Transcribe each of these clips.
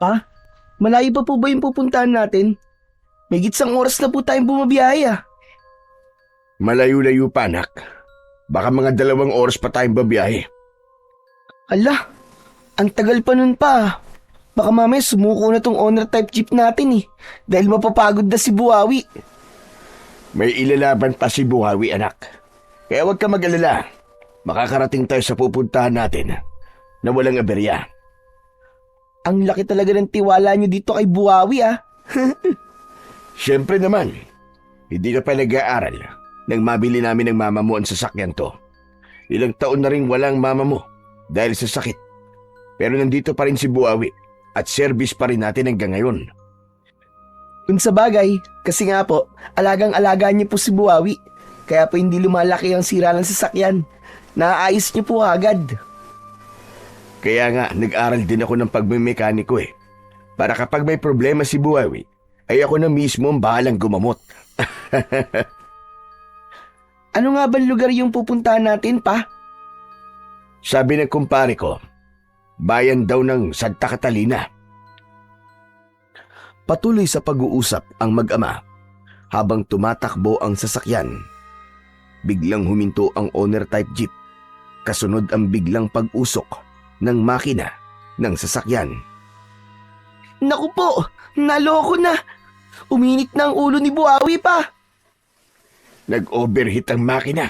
Pa, malayo pa po ba yung pupuntahan natin? May gitsang oras na po tayong bumabiyahe ah. Malayo-layo pa, anak. Baka mga 2 oras pa tayong babiyahe. Ala, ang tagal pa nun pa ah. Baka mamaya sumuko na tong owner type jeep natin eh. Dahil mapapagod na si Buhawi. May ilalaban pa si Buhawi, anak. Kaya huwag ka mag-alala. Makakarating tayo sa pupuntahan natin na walang aberya. Ang laki talaga ng tiwala nyo dito kay Buhawi ah. Siyempre naman, hindi ka pa nag-aaral nang mabili namin ng mama mo ang sasakyan to. Ilang taon na rin walang mama mo dahil sa sakit. Pero nandito pa rin si Buhawi at service pa rin natin hanggang ngayon. Kung sa bagay, kasi nga po, alagang-alaga niyo po si Buhawi. Kaya po hindi lumalaki ang sira ng sasakyan. Naaayos niyo po agad. Kaya nga, nag-aral din ako ng pagmimekaniko eh. Para kapag may problema si Buhawi, ay ako na mismo ang bahalang gumamot. Ano nga bang lugar yung pupuntahan natin pa? Sabi ng kumpare ko, bayan daw ng Santa Catalina. Patuloy sa pag-uusap ang mag-ama habang tumatakbo ang sasakyan. Biglang huminto ang owner type jeep. Kasunod ang biglang pag-usok ng makina ng sasakyan. Naku po, naloko na. Uminit na ang ulo ni Buhawi pa. Nag-overheat ang makina.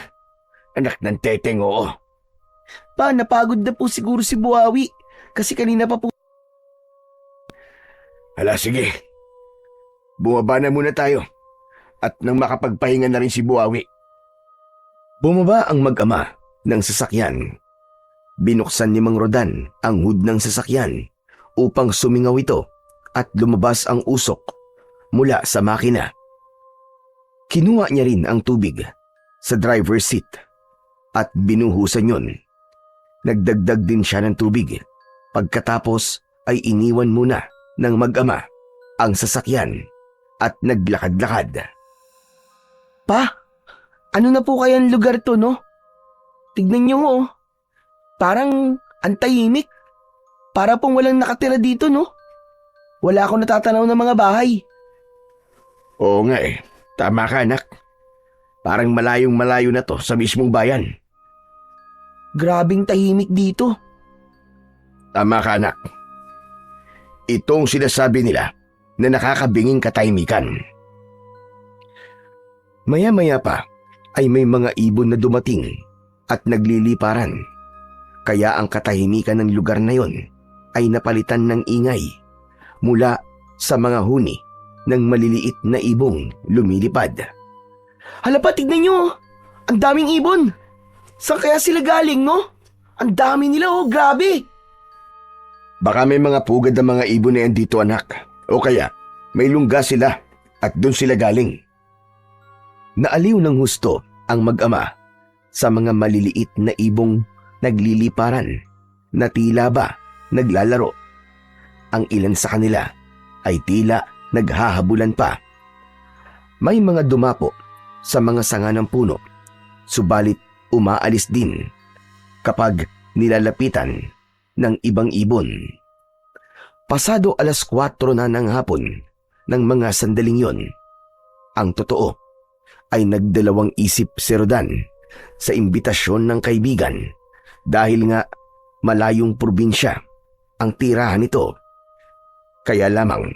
Anak ng teteng, oo. Pa, napagod na po siguro si Buhawi. Kasi kanina pa po. Hala, sige. Bumaba na muna tayo. At nang makapagpahinga na rin si Buhawi. Bumaba ang mag-ama ng sasakyan. Binuksan ni Mang Rodan ang hood ng sasakyan upang sumingaw ito at lumabas ang usok mula sa makina. Kinuha niya rin ang tubig sa driver's seat at binuhusan yun. Nagdagdag din siya ng tubig. Pagkatapos ay iniwan muna ng mag-ama ang sasakyan at naglakad-lakad. Pa, ano na po kayang lugar to, no? Tignan niyo oh. Parang antahimik. Para pong walang nakatira dito, no? Wala akong natatanaw ng mga bahay. Oo nga eh. Tama ka, anak. Parang malayong malayo na to sa mismong bayan. Grabing tahimik dito. Tama ka, anak. Itong sinasabi nila na nakakabinging katahimikan. Maya-maya pa ay may mga ibon na dumating at nagliliparan. Kaya ang katahimikan ng lugar na yon ay napalitan ng ingay mula sa mga huni ng maliliit na ibong lumilipad. Hala pa, tignan niyo. Ang daming ibon. Saan kaya sila galing, no? Ang dami nila, oh, grabe. Baka may mga pugad ng mga ibon na yan dito, anak. O kaya may lungga sila at doon sila galing. Naaliw ng husto ang mag-ama sa mga maliliit na ibong nagliliparan na tila ba naglalaro. Ang ilan sa kanila ay tila naghahabulan pa. May mga dumapo sa mga sanga ng puno, subalit umaalis din kapag nilalapitan ng ibang ibon. Pasado 4:00 na ng hapon ng mga sandaling yon. Ang totoo ay nagdalawang isip si Rodan sa imbitasyon ng kaibigan dahil nga malayong probinsya ang tirahan nito. Kaya lamang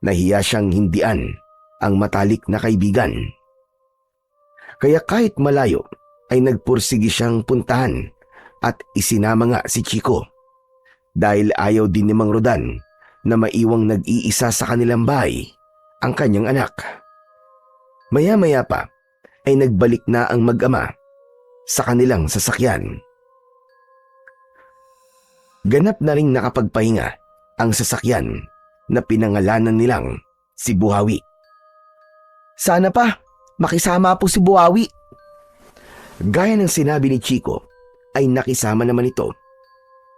nahiya siyang hindian ang matalik na kaibigan. Kaya kahit malayo ay nagpursigi siyang puntahan at isinama nga si Chico dahil ayaw din ni Mang Rodan na maiwang nag-iisa sa kanilang bahay ang kanyang anak. Maya-maya pa ay nagbalik na ang mag-ama sa kanilang sasakyan. Ganap na ring nakapagpahinga ang sasakyan na pinangalanan nilang si Buhawi. Sana pa, makisama po si Buhawi. Gaya ng sinabi ni Chico, ay nakisama naman ito.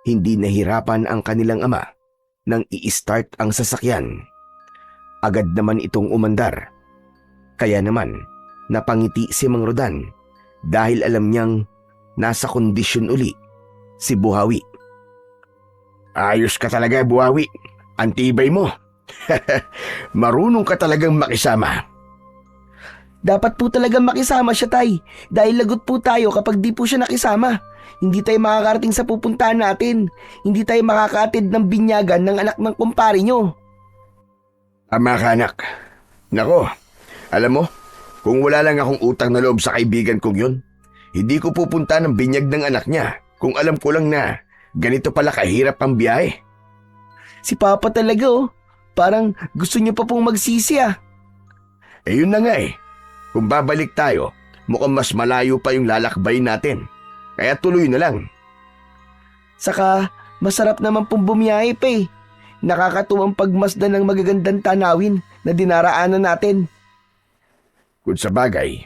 Hindi nahirapan ang kanilang ama nang i-start ang sasakyan. Agad naman itong umandar. Kaya naman, napangiti si Mang Rodan dahil alam niyang nasa kondisyon uli si Buhawi. Ayos ka talaga, Buhawi. Antibay mo. Marunong ka talagang makisama. Dapat po talaga makisama siya, Tay. Dahil lagot po tayo kapag di po siya nakisama. Hindi tayo makakarating sa pupuntahan natin. Hindi tayo makakaatid ng binyagan ng anak ng kumpare nyo. Ama ka, anak. Nako, alam mo, kung wala lang akong utang na loob sa kaibigan kong yun, hindi ko pupunta ng binyag ng anak niya kung alam ko lang na ganito pala kahirap ang biyahe. Si Papa talaga parang gusto niyo pa pong magsisi ah. Eh yun na nga eh. Kung babalik tayo, mukhang mas malayo pa yung lalakbay natin. Kaya tuloy na lang. Saka masarap naman pong bumiyahe pa eh. Nakakatuwang pagmasdan ng magagandang tanawin na dinaraanan natin. Kung sa bagay,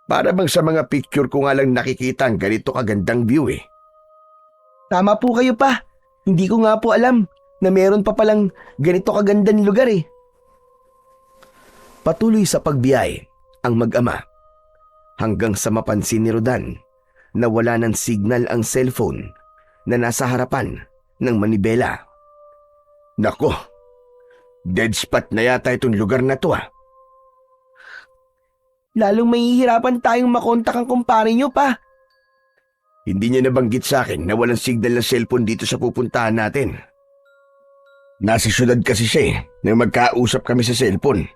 para bang sa mga picture ko nga lang nakikita ang ganito kagandang view eh. Tama po kayo pa. Hindi ko nga po alam na meron pa palang ganito kagandang lugar eh. Patuloy sa pagbiyahe ang mag-ama hanggang sa mapansin ni Rodan na wala ng signal ang cellphone na nasa harapan ng manibela. Nako, dead spot na yata itong lugar na to ah. Lalong mahihirapan tayong makontak ang kumpare nyo pa. Hindi niya nabanggit sa akin na walang signal ng cellphone dito sa pupuntahan natin. Nasa syudad kasi siya eh, nang magkausap kami sa cellphone.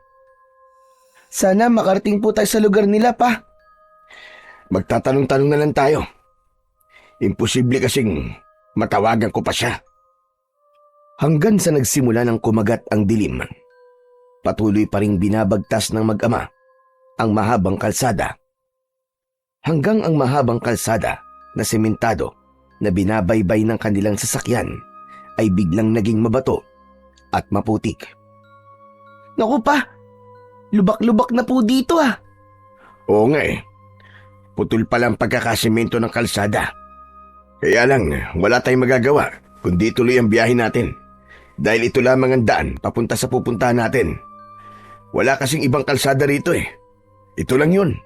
Sana makarating po tayo sa lugar nila pa. Magtatanong-tanong na lang tayo. Imposible kasing matawagan ko pa siya. Hanggang sa nagsimula ng kumagat ang dilim, patuloy pa ring binabagtas ng mag-ama ang mahabang kalsada. Hanggang ang mahabang kalsada na sementado na binabaybay ng kanilang sasakyan ay biglang naging mabato at maputik. Naku pa, lubak-lubak na po dito ah. Oo nga eh. Putol pa lang pagkakasimento ng kalsada. Kaya lang, wala tayong magagawa kundi tuloy ang biyahe natin. Dahil ito lamang ang daan papunta sa pupuntahan natin. Wala kasing ibang kalsada rito eh. Ito lang yun.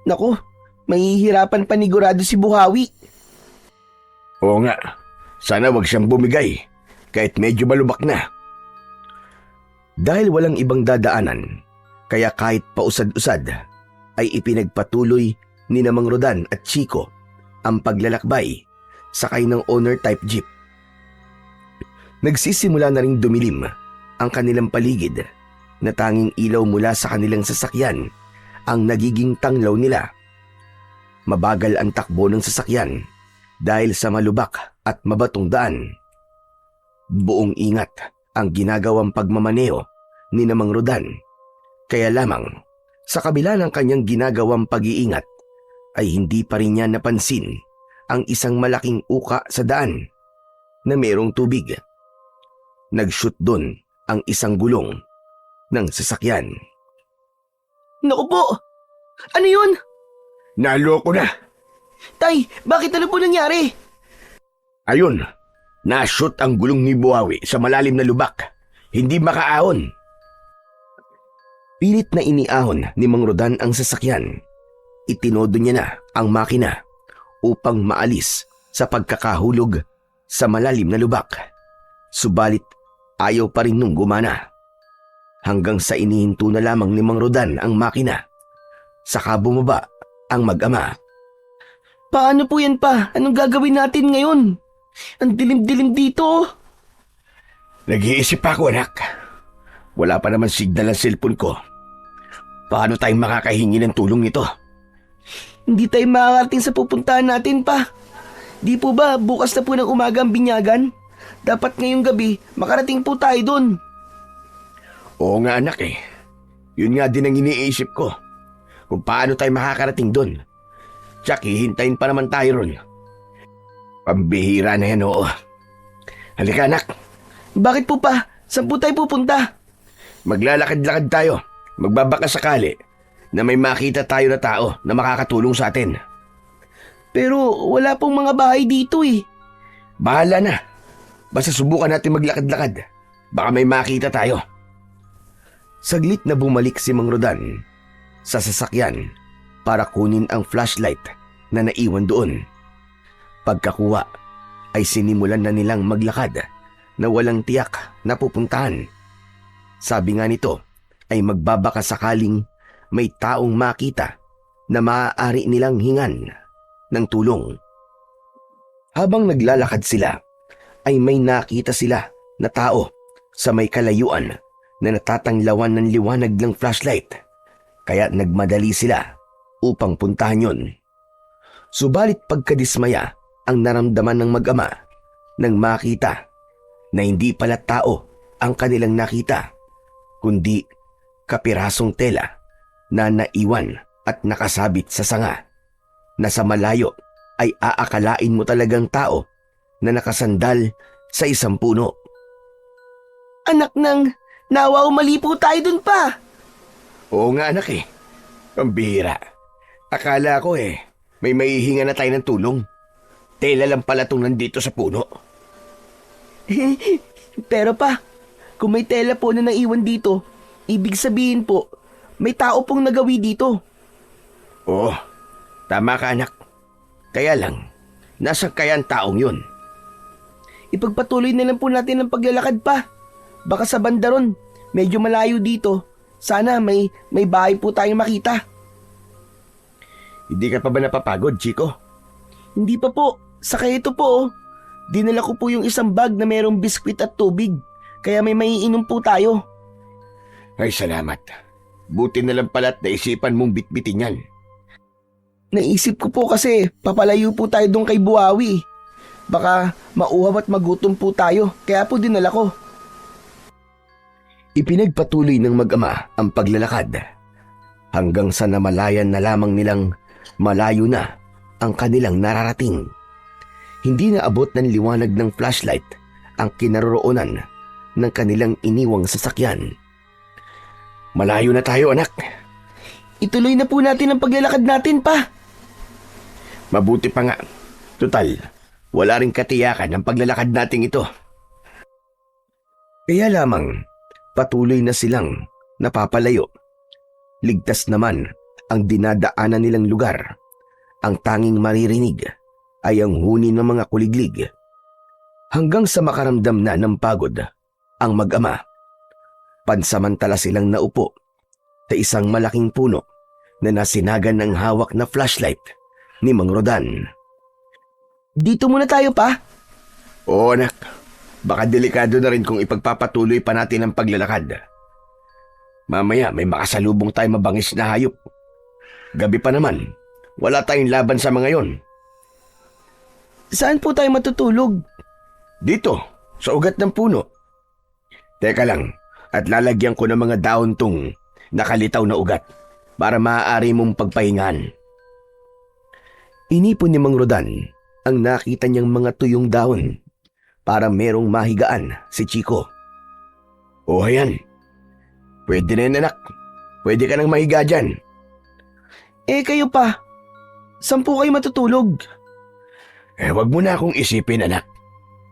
Naku, mahihirapan panigurado si Buhawi. Oo nga, sana wag siyang bumigay kahit medyo malubak na. Dahil walang ibang dadaanan, kaya kahit pausad-usad, ay ipinagpatuloy ni Mang Rodan at Chico ang paglalakbay sakay ng owner-type jeep. Nagsisimula na ring dumilim ang kanilang paligid na tanging ilaw mula sa kanilang sasakyan ang nagiging tanglaw nila. Mabagal ang takbo ng sasakyan dahil sa malubak at mabatong daan. Buong ingat ang ginagawang pagmamaneo ni Mang Rodan. Kaya lamang, sa kabila ng kanyang ginagawang pag-iingat, ay hindi pa rin niya napansin ang isang malaking uka sa daan na mayroong tubig. Nag-shoot doon ang isang gulong ng sasakyan. Naku po, ano yun? Naloko na! Tay, bakit ano po nangyari? Ayun, na-shoot ang gulong ni Buhawi sa malalim na lubak. Hindi makaahon. Pilit na iniahon ni Mang Rodan ang sasakyan. Itinodo niya na ang makina upang maalis sa pagkakahulog sa malalim na lubak. Subalit ayaw pa rin nung gumana. Hanggang sa inihinto na lamang ni Mang Rodan ang makina. Saka bumaba ang mag-ama. Paano po yan pa? Anong gagawin natin ngayon? Ang dilim-dilim dito. Nag-iisip ako, anak. Wala pa naman signal ang cellphone ko. Paano tayong makakahingi ng tulong nito? Hindi tayo makakarating sa pupuntahan natin pa. Di po ba bukas na po ng umaga ang binyagan? Dapat ngayong gabi makarating po tayo dun. Oo nga, anak eh. Yun nga din ang iniisip ko. Kung paano tayo makakarating dun. Tsak, hihintayin pa naman tayo ron. Pambihira na yan, oo. Halika, anak. Bakit po pa? Saan po tayo pupunta? Maglalakad-lakad tayo. Magbabaka sakali na may makita tayo na tao na makakatulong sa atin. Pero wala pong mga bahay dito eh. Bahala na. Basta subukan natin maglakad-lakad. Baka may makita tayo. Saglit na bumalik si Mang Rodan sa sasakyan para kunin ang flashlight na naiwan doon. Pagkakuha ay sinimulan na nilang maglakad na walang tiyak na pupuntahan. Sabi nga nito ay magbabaka sakaling may taong makita na maaari nilang hingan ng tulong. Habang naglalakad sila ay may nakita sila na tao sa may kalayuan na natatanglawan ng liwanag ng flashlight, kaya nagmadali sila upang puntahan yon. Subalit pagkadismaya ang naramdaman ng mag-ama nang makita na hindi pala tao ang kanilang nakita, kundi kapirasong tela na naiwan at nakasabit sa sanga, na sa malayo ay aakalain mo talagang tao na nakasandal sa isang puno. Anak ng, nawa mali po tayo dun pa. Oo nga anak eh, pambihira. Akala ko may maihinga na tayo ng tulong. Tela lang pala itong nandito sa puno. Pero pa, kung may tela po na naiwan dito, ibig sabihin po, may tao pong nagawi dito. Oo, tama ka anak. Kaya lang, nasa kaya ang taong yun? Ipagpatuloy na lang po natin ang paglalakad pa. Baka sa banda ron, medyo malayo dito. Sana may bahay po tayong makita. Hindi ka pa ba napapagod, Chico? Hindi pa po, saka ito po. Dinala ko po yung isang bag na mayroong biskwit at tubig. Kaya may maiinom po tayo. Ay salamat. Buti na lang pala't naisipan mong bitbitin yan. Naisip ko po kasi papalayo po tayo doon kay Buhawi. Baka mauhaw at magutom po tayo, kaya po dinala ko. Ipinagpatuloy ng mag-ama ang paglalakad hanggang sa namalayan na lamang nilang malayo na ang kanilang nararating. Hindi na abot ng liwanag ng flashlight ang kinaroroonan ng kanilang iniwang sasakyan. Malayo na tayo anak. Ituloy na po natin ang paglalakad natin pa. Mabuti pa nga. Total, wala ring katiyakan ang paglalakad nating ito. Kaya lamang, patuloy na silang napapalayo. Ligtas naman ang dinadaanan nilang lugar. Ang tanging maririnig ay ang huni ng mga kuliglig. Hanggang sa makaramdam na ng pagod ang mag-ama. Pansamantala silang naupo sa isang malaking puno na nasinagan ng hawak na flashlight ni Mang Rodan. Dito muna tayo pa. Oo anak, baka delikado na rin kung ipagpapatuloy pa natin ang paglalakad. Mamaya may makasalubong tayo mabangis na hayop. Gabi pa naman, wala tayong laban sa mga yon. Saan po tayo matutulog? Dito, sa ugat ng puno. Teka lang, at lalagyan ko ng mga dahon tong nakalitaw na ugat para maaari mong pagpahingahan. Inipon ni Mang Rodan ang nakita niyang mga tuyong dahon para merong mahigaan si Chico. O ayan, pwede na yan anak. Pwede ka nang mahiga dyan. Kayo pa. Saan po kayo matutulog? Wag mo na akong isipin anak.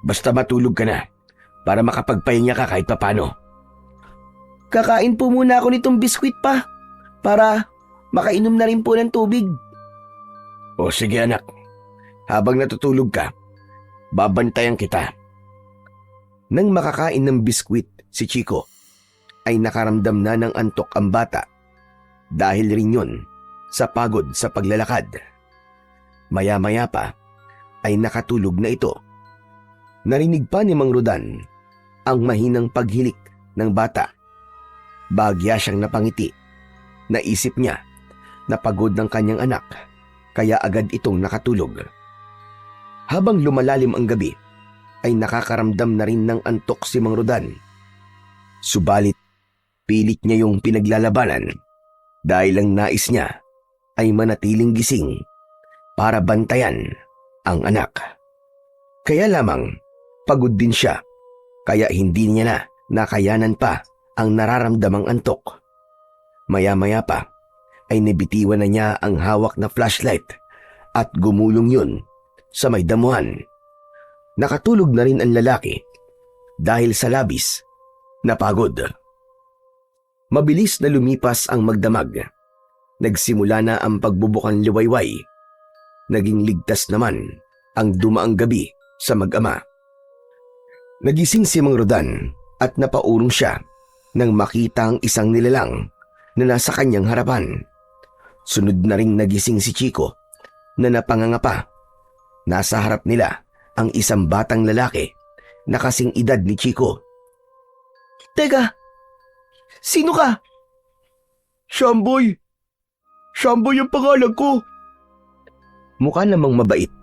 Basta matulog ka na para makapagpahinga ka kahit papano. Kakain po muna ako nitong biskwit pa para makainom na rin po ng tubig. O sige anak, habang natutulog ka, babantayan kita. Nang makakain ng biskwit si Chico, ay nakaramdam na ng antok ang bata dahil rin yun sa pagod sa paglalakad. Maya-maya pa ay nakatulog na ito. Narinig pa ni Mang Rodan ang mahinang paghilik ng bata. Bagya siyang napangiti. Naisip niya na pagod ng kanyang anak, kaya agad itong nakatulog. Habang lumalalim ang gabi, ay nakakaramdam na rin ng antok si Mang Rodan. Subalit, pilit niya yung pinaglalabanan dahil ang nais niya ay manatiling gising para bantayan ang anak. Kaya lamang, pagod din siya, kaya hindi niya na nakayanan pa ang nararamdamang antok. Maya-maya pa ay nabitiwan na niya ang hawak na flashlight at gumulong yun sa may damuhan. Nakatulog na rin ang lalaki dahil sa labis na pagod. Mabilis na lumipas ang magdamag. Nagsimula na ang pagbubukang liwayway. Naging ligtas naman ang dumaang gabi sa mag-ama. Nagising si Mang Rodan at napaurong siya nang makita ang isang nilalang na nasa kanyang harapan. Sunod na ring nagising si Chico na napangangapa. Nasa harap nila ang isang batang lalaki na kasing edad ni Chico. Teka, sino ka? Shamboy! Shamboy ang pangalan ko! Mukha namang mabait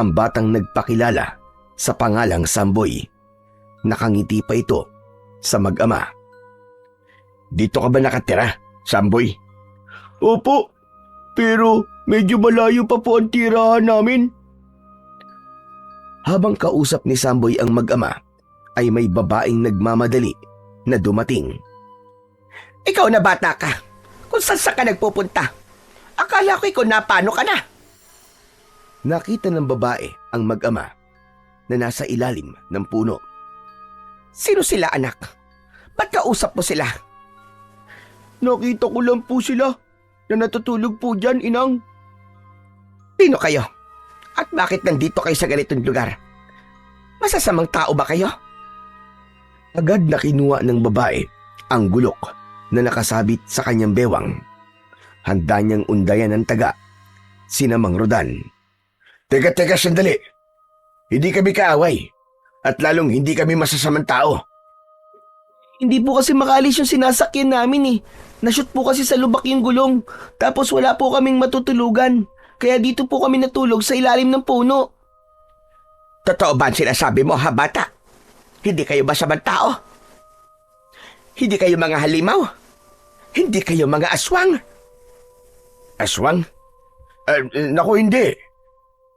ang batang nagpakilala sa pangalang Samboy. Nakangiti pa ito sa mag-ama. Dito ka ba nakatira, Samboy? Opo, pero medyo malayo pa po ang tirahan namin. Habang kausap ni Samboy ang mag-ama, ay may babaeng nagmamadali na dumating. Ikaw na bata ka. Kung saan ka nagpupunta. Akala ko ikaw na paano ka na. Nakita ng babae ang mag-ama na nasa ilalim ng puno. Sino sila, anak? Ba't kausap mo sila? Nakita ko lang po sila na natutulog po dyan, inang. Sino kayo? At bakit nandito kayo sa ganitong lugar? Masasamang tao ba kayo? Agad na kinuha ng babae ang gulok na nakasabit sa kanyang bewang. Handa niyang undayan ng taga, sina Mang Rodan. Teka, sandali. Hindi kami kaaway at lalong hindi kami masasamang tao. Hindi po kasi makalis yung sinasakyan namin eh. Nashoot po kasi sa lubak yung gulong. Tapos wala po kaming matutulugan. Kaya dito po kami natulog sa ilalim ng puno. Totoo ba ang sinasabi mo, ha, bata? Hindi kayo masamang tao? Hindi kayo mga halimaw? Hindi kayo mga aswang? Aswang? Naku, hindi.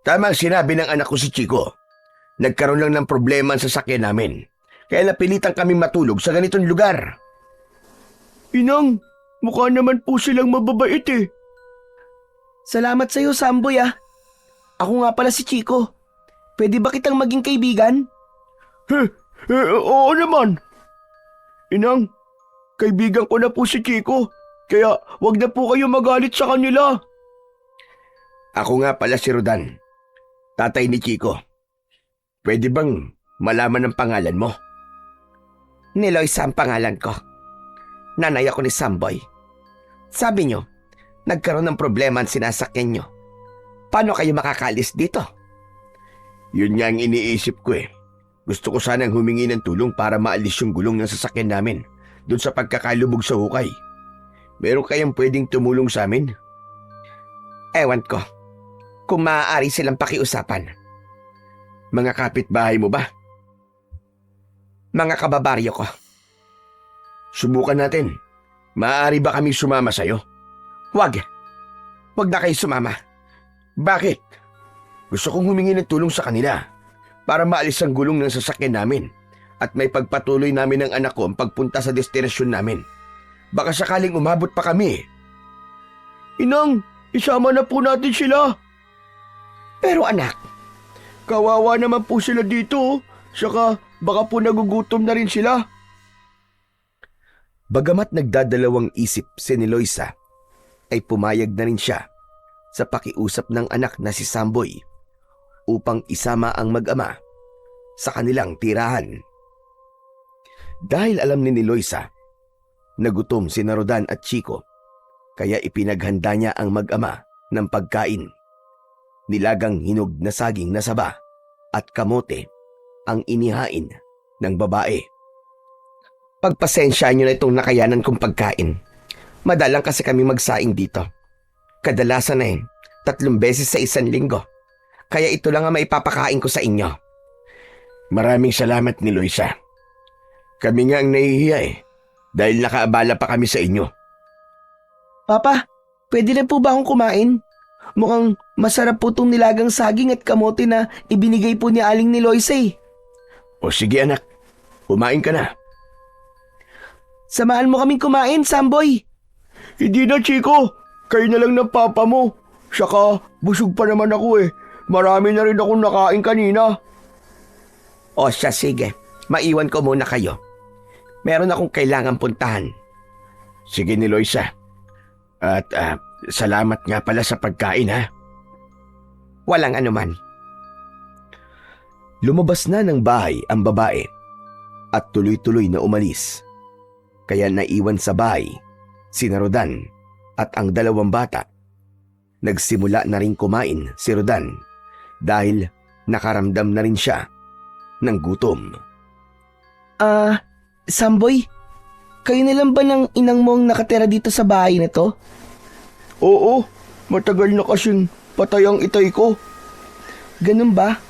Tama ang sinabi ng anak ko si Chico. Nagkaroon lang ng problema sa sasakyan namin. Kaya napilitan kami matulog sa ganitong lugar. Inang, mukha naman po silang mababait eh. Salamat sa'yo, Samboy ah. Ako nga pala si Chico. Pwede ba kitang maging kaibigan? Oo naman. Inang, kaibigan ko na po si Chico. Kaya wag na po kayo magalit sa kanila. Ako nga pala si Rodan, tatay ni Chico. Pwede bang malaman ang pangalan mo? Ni Loisa ang pangalan ko. Nanay ako ni Samboy. Sabi nyo, nagkaroon ng problema ang sinasakyan nyo. Paano kayo makakalis dito? Yun nga ang iniisip ko eh. Gusto ko sanang humingi ng tulong para maalis yung gulong ng sasakyan namin doon sa pagkakalubog sa hukay. Meron kayang pwedeng tumulong sa amin? Ewan ko. Kung maaari silang pakiusapan. Mga kapitbahay mo ba? Mga kababaryo ko. Subukan natin. Maaari ba kami sumama sa'yo? Wag. Wag na kayo sumama. Bakit? Gusto kong humingi ng tulong sa kanila para maalis ang gulong ng sasakyan namin at may pagpatuloy namin ng anak ko ang pagpunta sa destinasyon namin. Baka sakaling umabot pa kami. Inang, isama na po natin sila. Pero anak, kawawa naman po sila dito. Saka baka po nagugutom na rin sila. Bagamat nagdadalawang isip si Loisa, ay pumayag na rin siya sa pakiusap ng anak na si Samboy upang isama ang mag-ama sa kanilang tirahan. Dahil alam ni Loisa na gutom si Rodan at Chico, kaya ipinaghanda niya ang mag-ama ng pagkain. Nilagang hinog na saging na saba at kamote ang inihain ng babae. pagpasensyahan nyo na itong nakayanan kong pagkain. Madalang kasi kami magsaing dito. Kadalasan na 3 beses sa 1 linggo. Kaya ito lang ang maipapakain ko sa inyo. Maraming salamat ni Loisa. Kami nga ang nahihiya dahil nakaabala pa kami sa inyo. Papa, pwede na po ba akong kumain? Mukhang masarap po itong nilagang saging at kamote na ibinigay po ni Aling ni Loisa O sige anak, kumain ka na. Samahan mo kaming kumain, Samboy. Hindi na, Chico. Kayo na lang ng papa mo. Saka busog pa naman ako Marami na rin akong nakain kanina. O siya, sige. Maiwan ko muna kayo. Meron akong kailangan puntahan. Sige ni Loisa. At salamat nga pala sa pagkain ha. Walang anuman. Lumabas na ng bahay ang babae at tuloy-tuloy na umalis. Kaya naiwan sa bahay sina Rodan at ang dalawang bata. Nagsimula na rin kumain si Rodan dahil nakaramdam na rin siya ng gutom. Samboy, kayo na lang ba ng inang mong nakatira dito sa bahay na to? Oo, matagal na kasing patay ang itay ko. Ganun ba?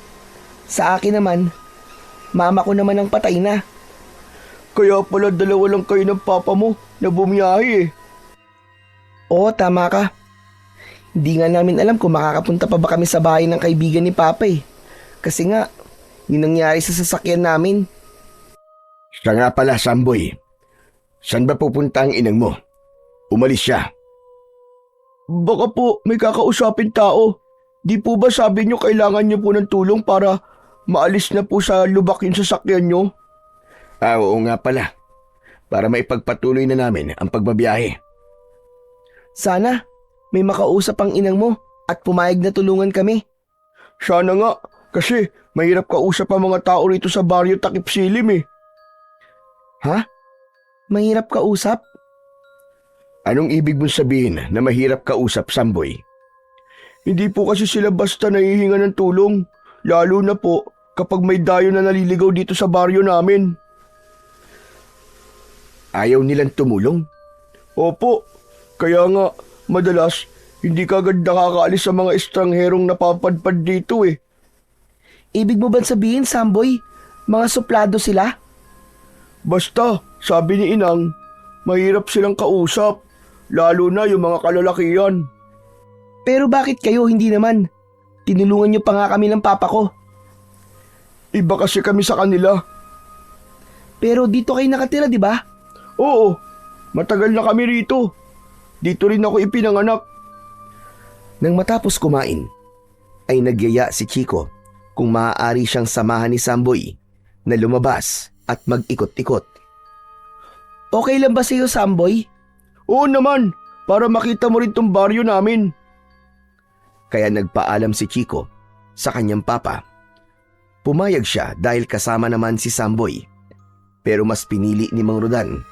Sa akin naman, mama ko naman ang patay na. Kaya pala dalawa lang kayo ng papa mo na bumiyahe eh. Oo, tama ka. Hindi nga namin alam kung makakapunta pa ba kami sa bahay ng kaibigan ni Papa eh. Kasi nga, yun nangyari sa sasakyan namin. Siya nga pala, Samboy. Saan ba pupunta ang inang mo? Umalis siya. Baka po may kakausapin tao. Di po ba sabi niyo kailangan niyo po ng tulong para maalis na po sa lubak yung sasakyan niyo? Oo nga pala. Para maipagpatuloy na namin ang pagbabiyahe. Sana, may makausap ang inang mo at pumayag na tulungan kami. Sana nga, kasi mahirap kausap ang mga tao rito sa baryo Takip Silim eh. Ha? Mahirap kausap? Anong ibig mong sabihin na mahirap kausap, Samboy? Hindi po kasi sila basta nahihinga ng tulong, lalo na po kapag may dayo na naliligaw dito sa baryo namin. Ayaw nilang tumulong? Opo, kaya nga madalas hindi kagad nakakaalis sa mga estrangherong napapadpad dito eh. Ibig mo ba sabihin, Samboy, mga suplado sila? Basta, sabi ni Inang, mahirap silang kausap, lalo na yung mga kalalakihan. Pero bakit kayo hindi naman? Tinulungan niyo pa nga kami ng papa ko. Iba kasi kami sa kanila. Pero dito kayo nakatira, di ba? Oo, matagal na kami rito. Dito rin ako ipinanganak. Nang matapos kumain, ay nagyaya si Chico kung maaari siyang samahan ni Samboy na lumabas at mag-ikot-ikot. Okay lang ba sa'yo, Samboy? Oo naman, para makita mo rin tong baryo namin. Kaya nagpaalam si Chico sa kanyang papa. Pumayag siya dahil kasama naman si Samboy. Pero mas pinili ni Mang Rodan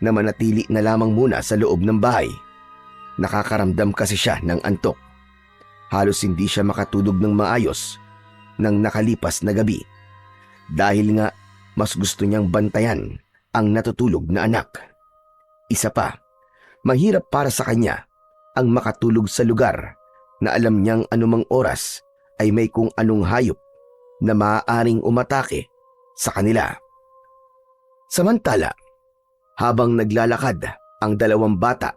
na manatili na lamang muna sa loob ng bahay. Nakakaramdam kasi siya ng antok. Halos hindi siya makatulog ng maayos ng nakalipas na gabi. Dahil nga mas gusto niyang bantayan ang natutulog na anak. Isa pa, mahirap para sa kanya ang makatulog sa lugar na alam niyang anumang oras ay may kung anong hayop na maaaring umatake sa kanila. Samantala, habang naglalakad ang dalawang bata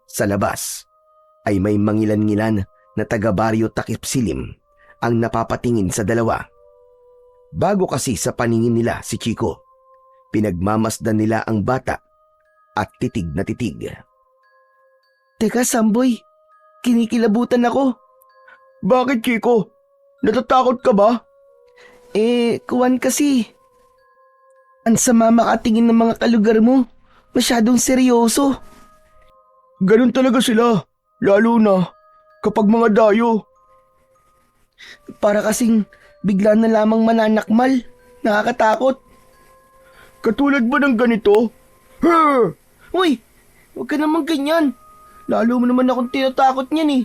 sa labas, ay may mangilan-ngilan na taga-baryo Takip Silim ang napapatingin sa dalawa. Bago kasi sa paningin nila si Chico, pinagmamasdan nila ang bata at titig na titig. Teka, Samboy, kinikilabutan ako. Bakit, Chico? Natatakot ka ba? Kuwan kasi. Ang sama makatingin ng mga kalugar mo. Masyadong seryoso. Ganun talaga sila, lalo na kapag mga dayo. Para kasing bigla na lamang mananakmal. Nakakatakot. Katulad ba ng ganito? Uy, huwag ka naman ganyan. Lalo mo naman akong tinatakot niyan eh.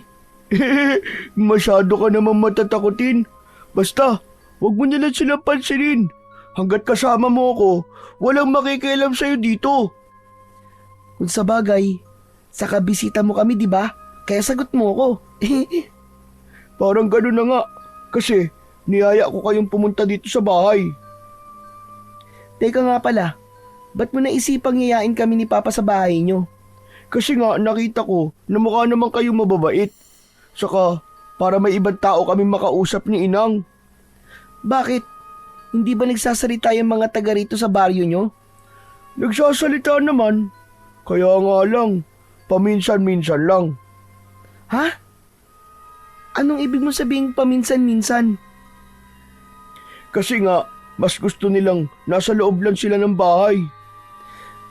Masyado ka naman matatakotin. Basta, huwag mo nilang silang pansinin. Hanggat kasama mo ako, walang makikialam sa'yo dito. Kung sa bagay, sa kabisita mo kami, di ba? Kaya sagot mo ako. Parang gano'n na nga. Kasi, niyaya ko kayong pumunta dito sa bahay. Teka nga pala, ba't mo naisipang yayain kami ni Papa sa bahay nyo? Kasi nga, nakita ko na mukha naman kayong mababait. Saka, para may ibang tao kaming makausap ni Inang. Bakit? Hindi ba nagsasalita yung mga taga rito sa baryo nyo? Nagsasalita naman. Kaya nga lang, paminsan-minsan lang. Ha? Anong ibig mo sabihin paminsan-minsan? Kasi nga, mas gusto nilang nasa loob lang sila ng bahay.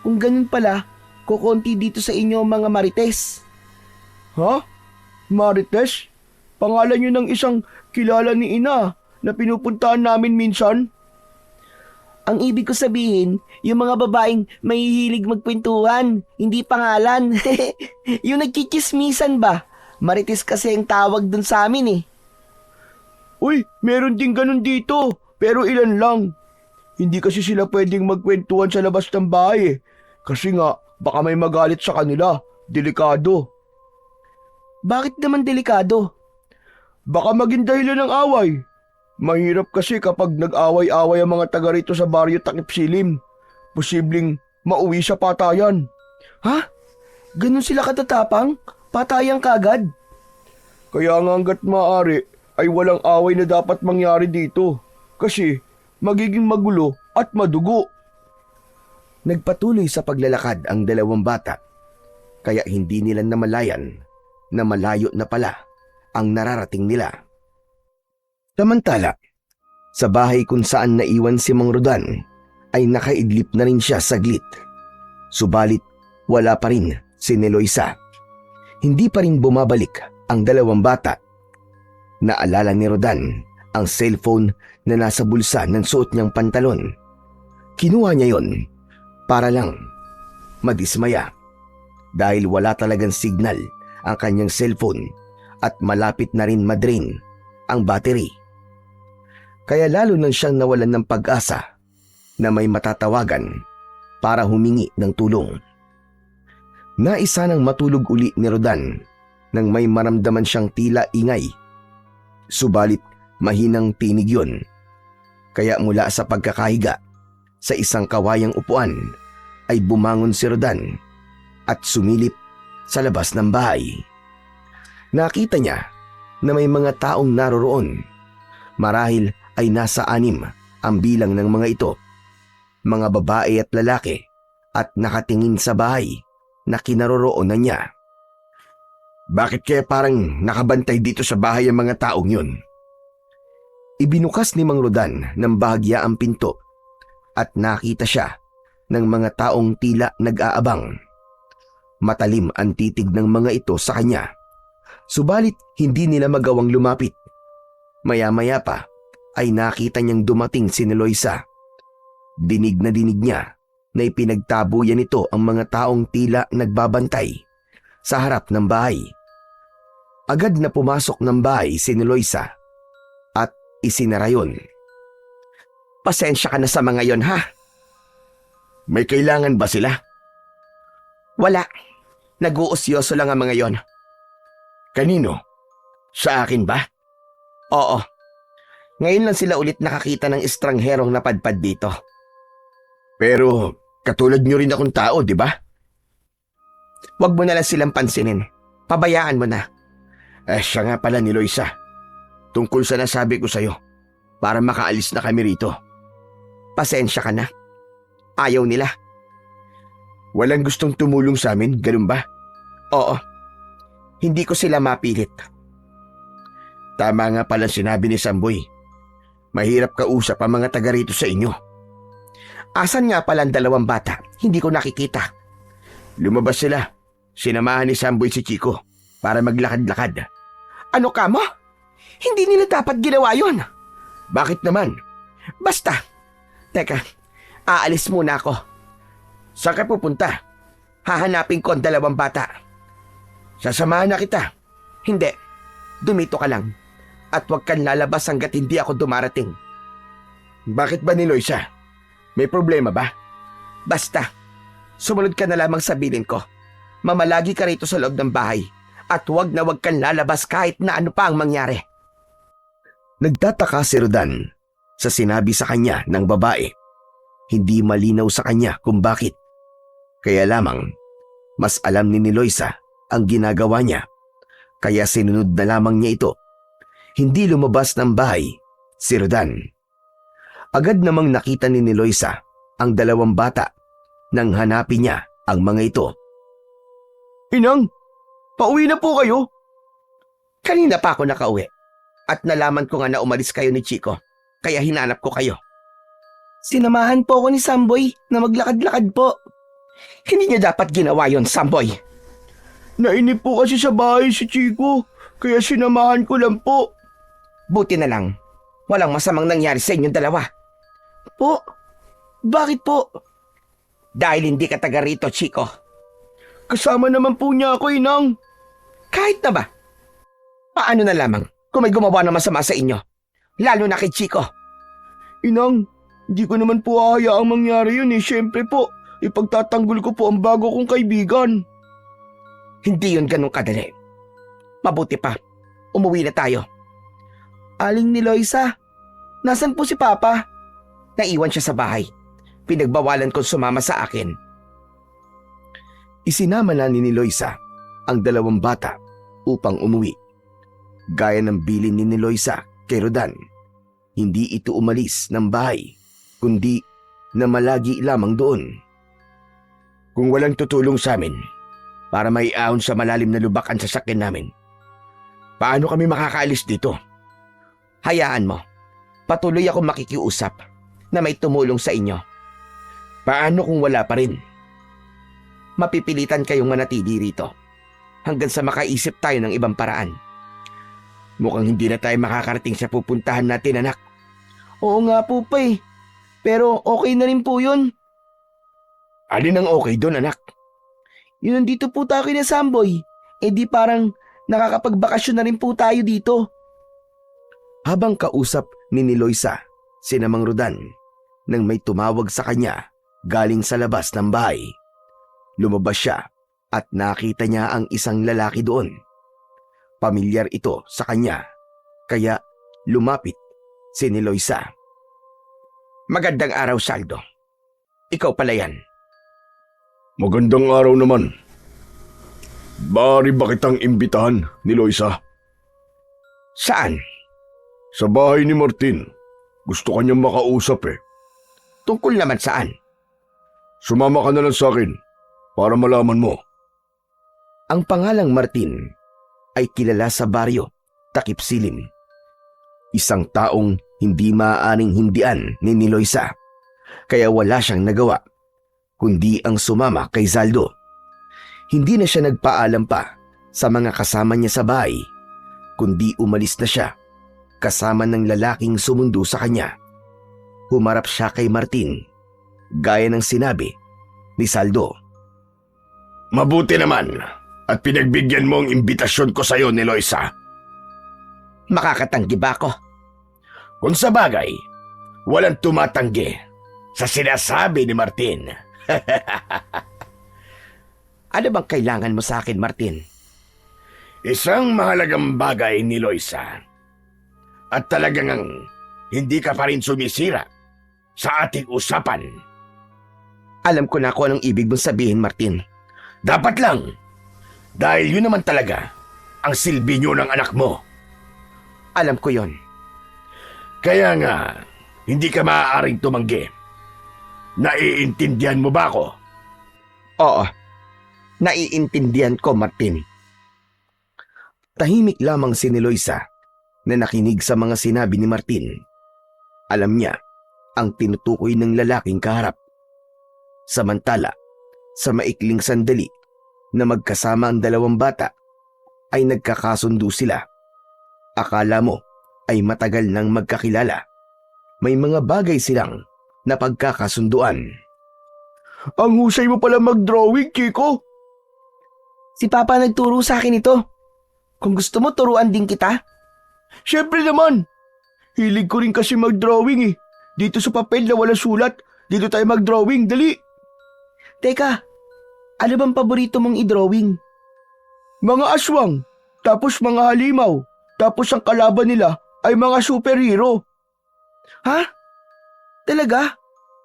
Kung ganun pala, kukonti dito sa inyo mga marites. Ha? Marites? Pangalan yun ng isang kilala ni Ina na pinupuntahan namin minsan? Ang ibig ko sabihin, yung mga babaeng mahihilig magkwentuhan, hindi pangalan. Yung nagkikismisan ba? Marites kasi ang tawag dun sa amin eh. Uy, meron din ganun dito, pero ilan lang. Hindi kasi sila pwedeng magkwentuhan sa labas ng bahay eh. Kasi nga, baka may magalit sa kanila. Delikado. Bakit naman delikado? Baka maging dahilan ng away. Mahirap kasi kapag nag-away-away ang mga taga rito sa baryo Takip Silim. Posibleng mauwi sa patayan. Ha? Ganun sila katatapang? Patayang kagad? Kaya nga hanggat maaari ay walang away na dapat mangyari dito. Kasi magiging magulo at madugo. Nagpatuloy sa paglalakad ang dalawang bata, kaya hindi nila namalayan na malayo na pala ang nararating nila. Samantala, sa bahay kung saan naiwan si Mang Rodan ay nakaidlip na rin siya saglit. Subalit wala pa rin si Neloisa. Hindi pa rin bumabalik ang dalawang bata. Naalala ni Rodan ang cellphone na nasa bulsa ng suot niyang pantalon. Kinuha niya yon para lang madismaya dahil wala talagang signal ang kanyang cellphone at malapit na rin madrain ang battery. Kaya lalo nang siyang nawalan ng pag-asa na may matatawagan para humingi ng tulong. Naisa nang matulog uli ni Rodan nang may maramdaman siyang tila ingay. Subalit mahinang tinig yun. Kaya mula sa pagkakahiga sa isang kawayang upuan ay bumangon si Rodan at sumilip sa labas ng bahay. Nakita niya na may mga taong naroroon. Marahil ay nasa 6 ang bilang ng mga ito. Mga babae at lalaki at nakatingin sa bahay na kinaroroonan niya. Bakit kaya parang nakabantay dito sa bahay ang mga taong yun? Ibinukas ni Mang Rodan ng bahagya ang pinto at nakita siya ng mga taong tila nag-aabang. Matalim ang titig ng mga ito sa kanya. Subalit hindi nila magawang lumapit. Maya-maya pa ay nakita niyang dumating si Neloisa. Dinig na dinig niya na ipinagtabuyan nito ang mga taong tila nagbabantay sa harap ng bahay. Agad na pumasok ng bahay si Neloisa at isinara yun. Pasensya ka na sa mga yon ha? May kailangan ba sila? Wala. Nag-uusyoso lang ang mga yon. Kanino? Sa akin ba? Oo. Ngayon lang sila ulit nakakita ng estrangherong napadpad dito. Pero katulad nyo rin akong tao, di ba? Huwag mo na lang silang pansinin. Pabayaan mo na. Siya nga pala ni Loisa. Tungkol sa nasabi ko sa'yo, para makaalis na kami rito. Pasensya ka na. Ayaw nila. Walang gustong tumulong sa amin, ganun ba? Oo. Hindi ko sila mapilit. Tama nga pala sinabi ni Samboy. Mahirap kausap ang mga taga rito sa inyo. Asan nga pala ang dalawang bata? Hindi ko nakikita. Lumabas sila. Sinamahan ni Samboy si Chico para maglakad-lakad. Ano ka mo? Hindi nila dapat ginawa yun. Bakit naman? Basta. Teka, aalis muna ako. Saan ka pupunta? Hahanapin ko ang dalawang bata. Sasamahan na kita. Hindi. Dumito ka lang. At huwag kang lalabas hanggat hindi ako dumarating. Bakit ba ni Loisa? May problema ba? Basta. Sumunod ka na lamang sa bilin ko. Mamalagi ka rito sa loob ng bahay. At huwag na huwag kang lalabas kahit na ano pa ang mangyari. Nagtataka si Rodan sa sinabi sa kanya ng babae. Hindi malinaw sa kanya kung bakit. Kaya lamang, mas alam ni Loisa ang ginagawa niya. Kaya sinunod na lamang niya ito. Hindi lumabas ng bahay si Rodan. Agad namang nakita ni Loisa ang dalawang bata nang hanapin niya ang mga ito. Inang, pauwi na po kayo. Kanina pa ako nakauwi at nalaman ko nga na umalis kayo ni Chico kaya hinanap ko kayo. Sinamahan po ako ni Samboy na maglakad-lakad po. Hindi niya dapat ginawa yon, Samboy. Nainip po kasi sa bahay si Chico kaya sinamahan ko lang po. Buti na lang. Walang masamang nangyari sa inyong dalawa. Po, Bakit po? Dahil hindi ka taga rito, Chico. Kasama naman po niya ako, Inang. Kahit na ba? Paano na lamang kung may gumawa ng masama sa inyo? Lalo na kay Chico. Inang, hindi ko naman po hahayaang mangyari yun eh. Siyempre po, ipagtatanggol ko po ang bago kong kaibigan. Hindi yun ganun kadali. Mabuti pa, umuwi na tayo. Aling ni Loisa, nasan po si Papa? Naiwan siya sa bahay. Pinagbawalan kong sumama sa akin. Isinama na ni Loisa ang dalawang bata upang umuwi. Gaya ng bilin ni Loisa kay Rodan, hindi ito umalis ng bahay, kundi na malagi lamang doon. Kung walang tutulong sa amin para maiahon sa malalim na lubak ang sasakyan namin, paano kami makakaalis dito? Hayaan mo, patuloy akong makikiusap na may tumulong sa inyo. Paano kung wala pa rin? Mapipilitan kayong manatili rito hanggang sa makaisip tayo ng ibang paraan. Mukhang hindi na tayo makakarating sa pupuntahan natin, anak. Oo nga po pa eh. Pero okay na rin po yun. Alin ang okay doon, anak? Yun nandito po tayo kina Samboy. Eh di parang nakakapagbakasyon na rin po tayo dito. Habang kausap ni Loisa si Mang Rodan nang may tumawag sa kanya galing sa labas ng bahay. Lumabas siya at nakita niya ang isang lalaki doon. Pamilyar ito sa kanya, kaya lumapit si Loisa. Magandang araw, Saldo. Ikaw pala yan. Magandang araw naman. Bari ba kitang imbitahan ni Loisa? Saan? Sa bahay ni Martin. Gusto kanyang makausap eh. Tungkol naman saan? Sumama ka na lang sa akin para malaman mo. Ang pangalang Martin ay kilala sa baryo, Takip Silim. Isang taong hindi maaaring hindian ni Loisa, kaya wala siyang nagawa, kundi ang sumama kay Zaldo. Hindi na siya nagpaalam pa sa mga kasama niya sa bahay, kundi umalis na siya kasama ng lalaking sumundo sa kanya. Humarap siya kay Martin, gaya ng sinabi ni Zaldo. Mabuti naman at pinagbigyan mo ang imbitasyon ko sa iyo ni Loisa. Makakatanggi ba ako? Kung sa bagay, walang tumatanggi sa sinasabi ni Martin. Ano bang kailangan mo sa akin, Martin? Isang mahalagang bagay ni Loisa. At talagang hindi ka pa rin sumisira sa ating usapan. Alam ko na kung anong ibig mong sabihin, Martin. Dapat lang. Dahil yun naman talaga ang silbi niyo ng anak mo. Alam ko yon. Kaya nga, hindi ka maaaring tumanggi. Naiintindihan mo ba ako? Oo. Naiintindihan ko, Martin. Tahimik lamang si Loisa na nakinig sa mga sinabi ni Martin. Alam niya ang tinutukoy ng lalaking kaharap. Samantala, sa maikling sandali na magkasama ang dalawang bata, ay nagkakasundo sila. Akala mo ay matagal nang magkakilala. May mga bagay silang napagkakasunduan. Ang husay mo pala mag-drawing, Chico. Si Papa nagturo sa akin ito. Kung gusto mo, turuan din kita. Siyempre naman. Hilig ko rin kasi mag-drawing eh. Dito sa papel na wala sulat, dito tayo mag-drawing, dali. Teka, ano bang paborito mong i-drawing? Mga aswang, tapos mga halimaw, tapos ang kalaban nila ay mga superhero. Ha? Talaga?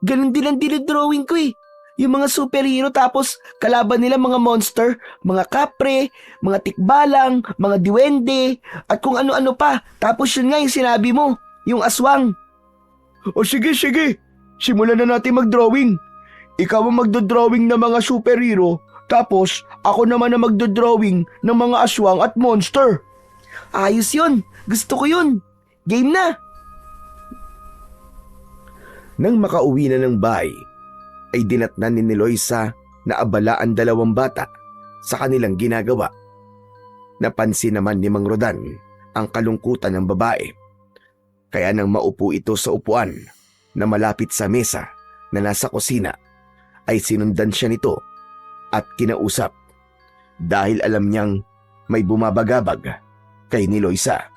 Ganun din ang dinidrawing ko eh. Yung mga superhero tapos kalaban nila mga monster, mga kapre, mga tikbalang, mga diwende, at kung ano-ano pa. Tapos yun nga yung sinabi mo, yung aswang. O sige, simulan na natin mag-drawing. Ikaw ang magdodrawing ng mga superhero, tapos ako naman ang magdodrawing ng mga aswang at monster. Ayos yun. Gusto ko yun. Game na. Nang makauwi na ng bahay, ay dinatnan ni Loisa na abala ang dalawang bata sa kanilang ginagawa. Napansin naman ni Mang Rodan ang kalungkutan ng babae. Kaya nang maupo ito sa upuan na malapit sa mesa na nasa kusina ay sinundan siya nito at kinausap dahil alam niyang may bumabagabag kay Niloisa.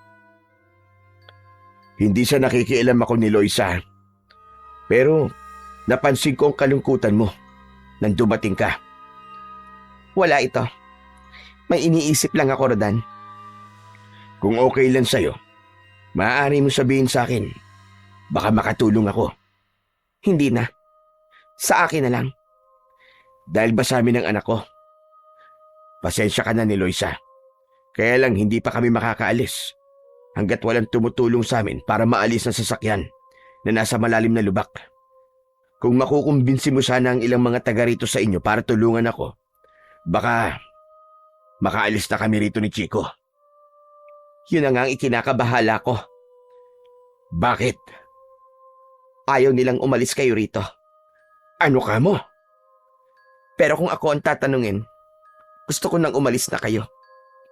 Hindi siya nakikialam ako ni Loisa, pero napansin ko ang kalungkutan mo nang dumating ka. Wala ito. May iniisip lang ako, Rodan. Kung okay lang sa'yo, maaari mo sabihin sa akin. Baka makatulong ako. Hindi na. Sa akin na lang. Dahil ba sa amin ng anak ko? Pasensya ka na ni Loisa. Kaya lang hindi pa kami makakaalis hanggat walang tumutulong sa amin para maalis ang sasakyan na nasa malalim na lubak. Kung makukumbinsi mo sana ang ilang mga taga rito sa inyo para tulungan ako, baka makaalis na kami rito ni Chico. Yun na nga ang ikinakabahala ko. Bakit? Ayaw nilang umalis kayo rito. Ano ka mo? Pero kung ako ang tatanungin, gusto ko nang umalis na kayo.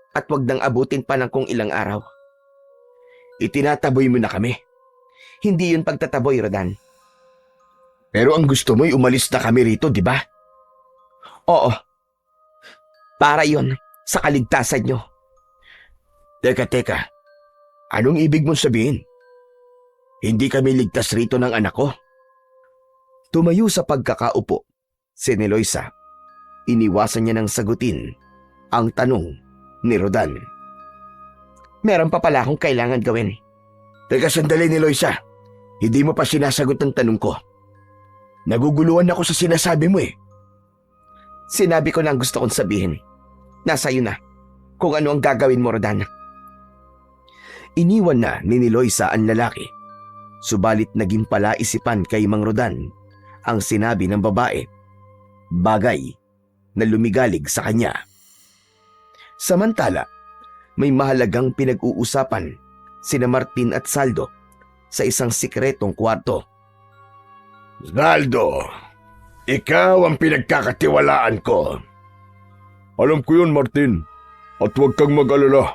At wag nang abutin pa ng kung ilang araw. Itinataboy mo na kami. Hindi yun pagtataboy, Rodan. Pero ang gusto mo'y umalis na kami rito, di ba? Oo. Para yun sa kaligtasan nyo. Teka. Anong ibig mong sabihin? Hindi kami ligtas rito ng anak ko? Tumayo sa pagkakaupo si Niloisa. Iniwasan niya ng sagutin ang tanong ni Rodan. Meron pa pala akong kailangan gawin. Teka sandali, Niloisa. Hindi mo pa sinasagot ang tanong ko. Naguguluhan ako sa sinasabi mo eh. Sinabi ko na ang gusto kong sabihin. Nasa iyo na kung ano ang gagawin mo, Rodan. Iniwan na ni Niloisa ang lalaki. Subalit naging palaisipan kay Mang Rodan ang sinabi ng babae. Bagay na lumigalig sa kanya. Samantala, may mahalagang pinag-uusapan sina Martin at Saldo sa isang sikretong kwarto. Saldo, ikaw ang pinagkakatiwalaan ko. Alam ko yun, Martin. At huwag kang mag-alala.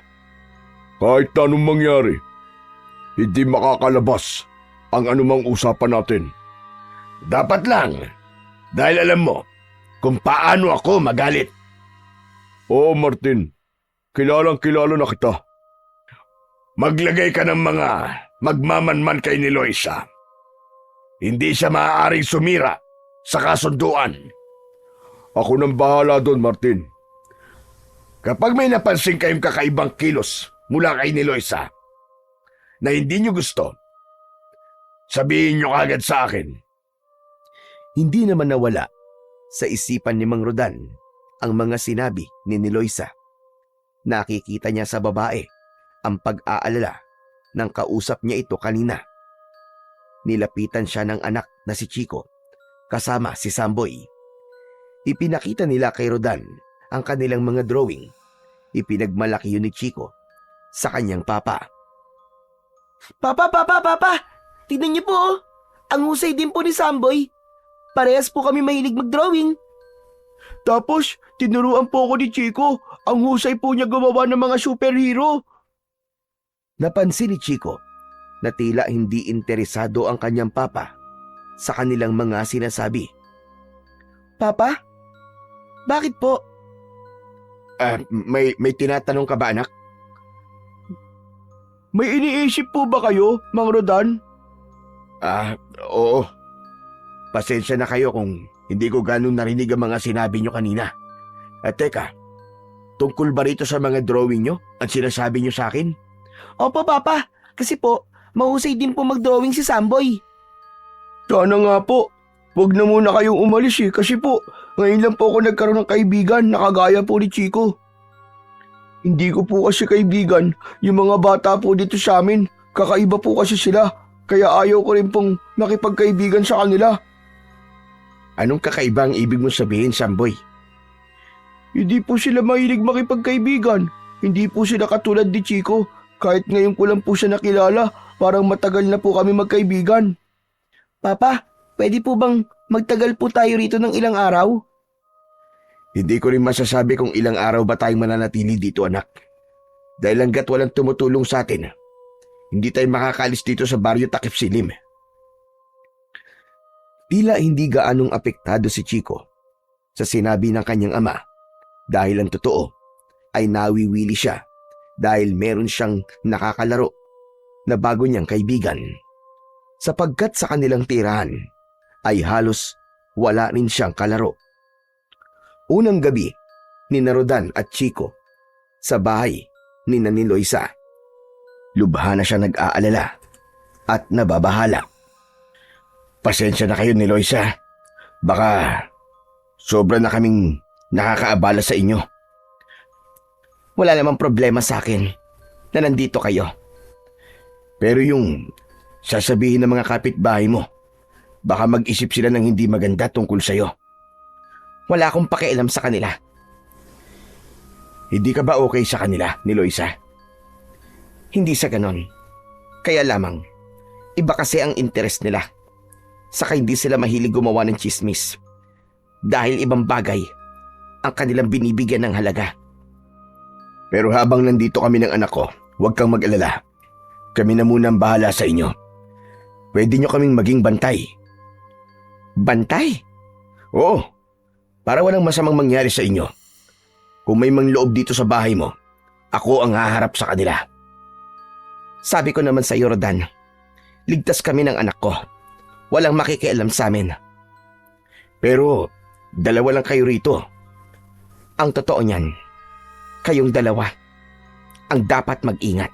Kahit na anong mangyari, hindi makakalabas ang anumang usapan natin. Dapat lang, dahil alam mo kung paano ako magalit. Oo, Martin. Kilalang-kilala na kita. Maglagay ka ng mga magmamanman kay ni Loisa. Hindi siya maaaring sumira sa kasunduan. Ako nang bahala doon, Martin. Kapag may napansin kayong kakaibang kilos mula kay ni Loisa na hindi niyo gusto, sabihin niyo agad sa akin. Hindi naman nawala sa isipan ni Mang Rodan ang mga sinabi ni Niloisa. Nakikita niya sa babae ang pag-aalala ng kausap niya ito kanina. Nilapitan siya ng anak na si Chico kasama si Samboy. Ipinakita nila kay Rodan ang kanilang mga drawing. Ipinagmalaki yun ni Chico sa kanyang papa. Papa! Tignan niyo po, oh. Ang husay din po ni Samboy. Parehas po kami mahilig mag-drawing. Tapos, tinuruan po ako ni Chico. Ang husay po niya gumawa ng mga superhero. Napansin ni Chico na tila hindi interesado ang kanyang papa sa kanilang mga sinasabi. Papa? Bakit po? May tinatanong ka ba, anak? May iniisip po ba kayo, Mang Rodan? Oo. Pasensya na kayo kung hindi ko ganun narinig ang mga sinabi nyo kanina. At teka, tungkol ba rito sa mga drawing nyo at sinasabi nyo sa akin? Opo, Papa. Kasi po, mahusay din po mag-drawing si Samboy. Sana nga po. Huwag na muna kayong umalis eh. Kasi po, ngayon lang po ako nagkaroon ng kaibigan na kagaya po ni Chico. Hindi ko po kasi kaibigan yung mga bata po dito sa amin. Kakaiba po kasi sila. Kaya ayaw ko rin pong makipagkaibigan sa kanila. Anong kakaiba ang ibig mong sabihin, Samboy? Hindi po sila mahilig makipagkaibigan. Hindi po sila katulad ni Chico. Kahit ngayon ko lang po siya nakilala, parang matagal na po kami magkaibigan. Papa, pwede po bang magtagal po tayo rito ng ilang araw? Hindi ko rin masasabi kung ilang araw ba tayong mananatili dito, anak. Dahil hanggat walang tumutulong sa atin, hindi tayo makakalis dito sa baryo Takip Silim. Tila hindi gaanong apektado si Chico sa sinabi ng kanyang ama dahil ang totoo ay nawiwili siya dahil meron siyang nakakalaro na bago niyang kaibigan. Sapagkat sa kanilang tirahan ay halos wala rin siyang kalaro. Unang gabi ni Rodan at Chico sa bahay ni Loisa. Lubha na siya nag-aalala at nababahala. Pasensya na kayo ni Loisa. Baka sobra na kaming nakakaabala sa inyo. Wala namang problema sa akin na nandito kayo. Pero yung sasabihin ng mga kapitbahay mo, baka mag-isip sila ng hindi maganda tungkol sa'yo. Wala akong pakialam sa kanila. Hindi ka ba okay sa kanila ni Loisa? Hindi sa ganon. Kaya lamang, iba kasi ang interest nila. Saka hindi sila mahilig gumawa ng chismis. Dahil ibang bagay ang kanilang binibigyan ng halaga. Pero habang nandito kami ng anak ko, huwag kang mag-alala. Kami na muna ang bahala sa inyo. Pwede nyo kaming maging bantay. Bantay? Oo, para walang masamang mangyari sa inyo. Kung may manloob dito sa bahay mo, ako ang haharap sa kanila. Sabi ko naman sa iyo, Rodan, ligtas kami ng anak ko. Walang makikialam sa amin. Pero dalawa lang kayo rito. Ang totoo niyan, kayong dalawa ang dapat mag-ingat.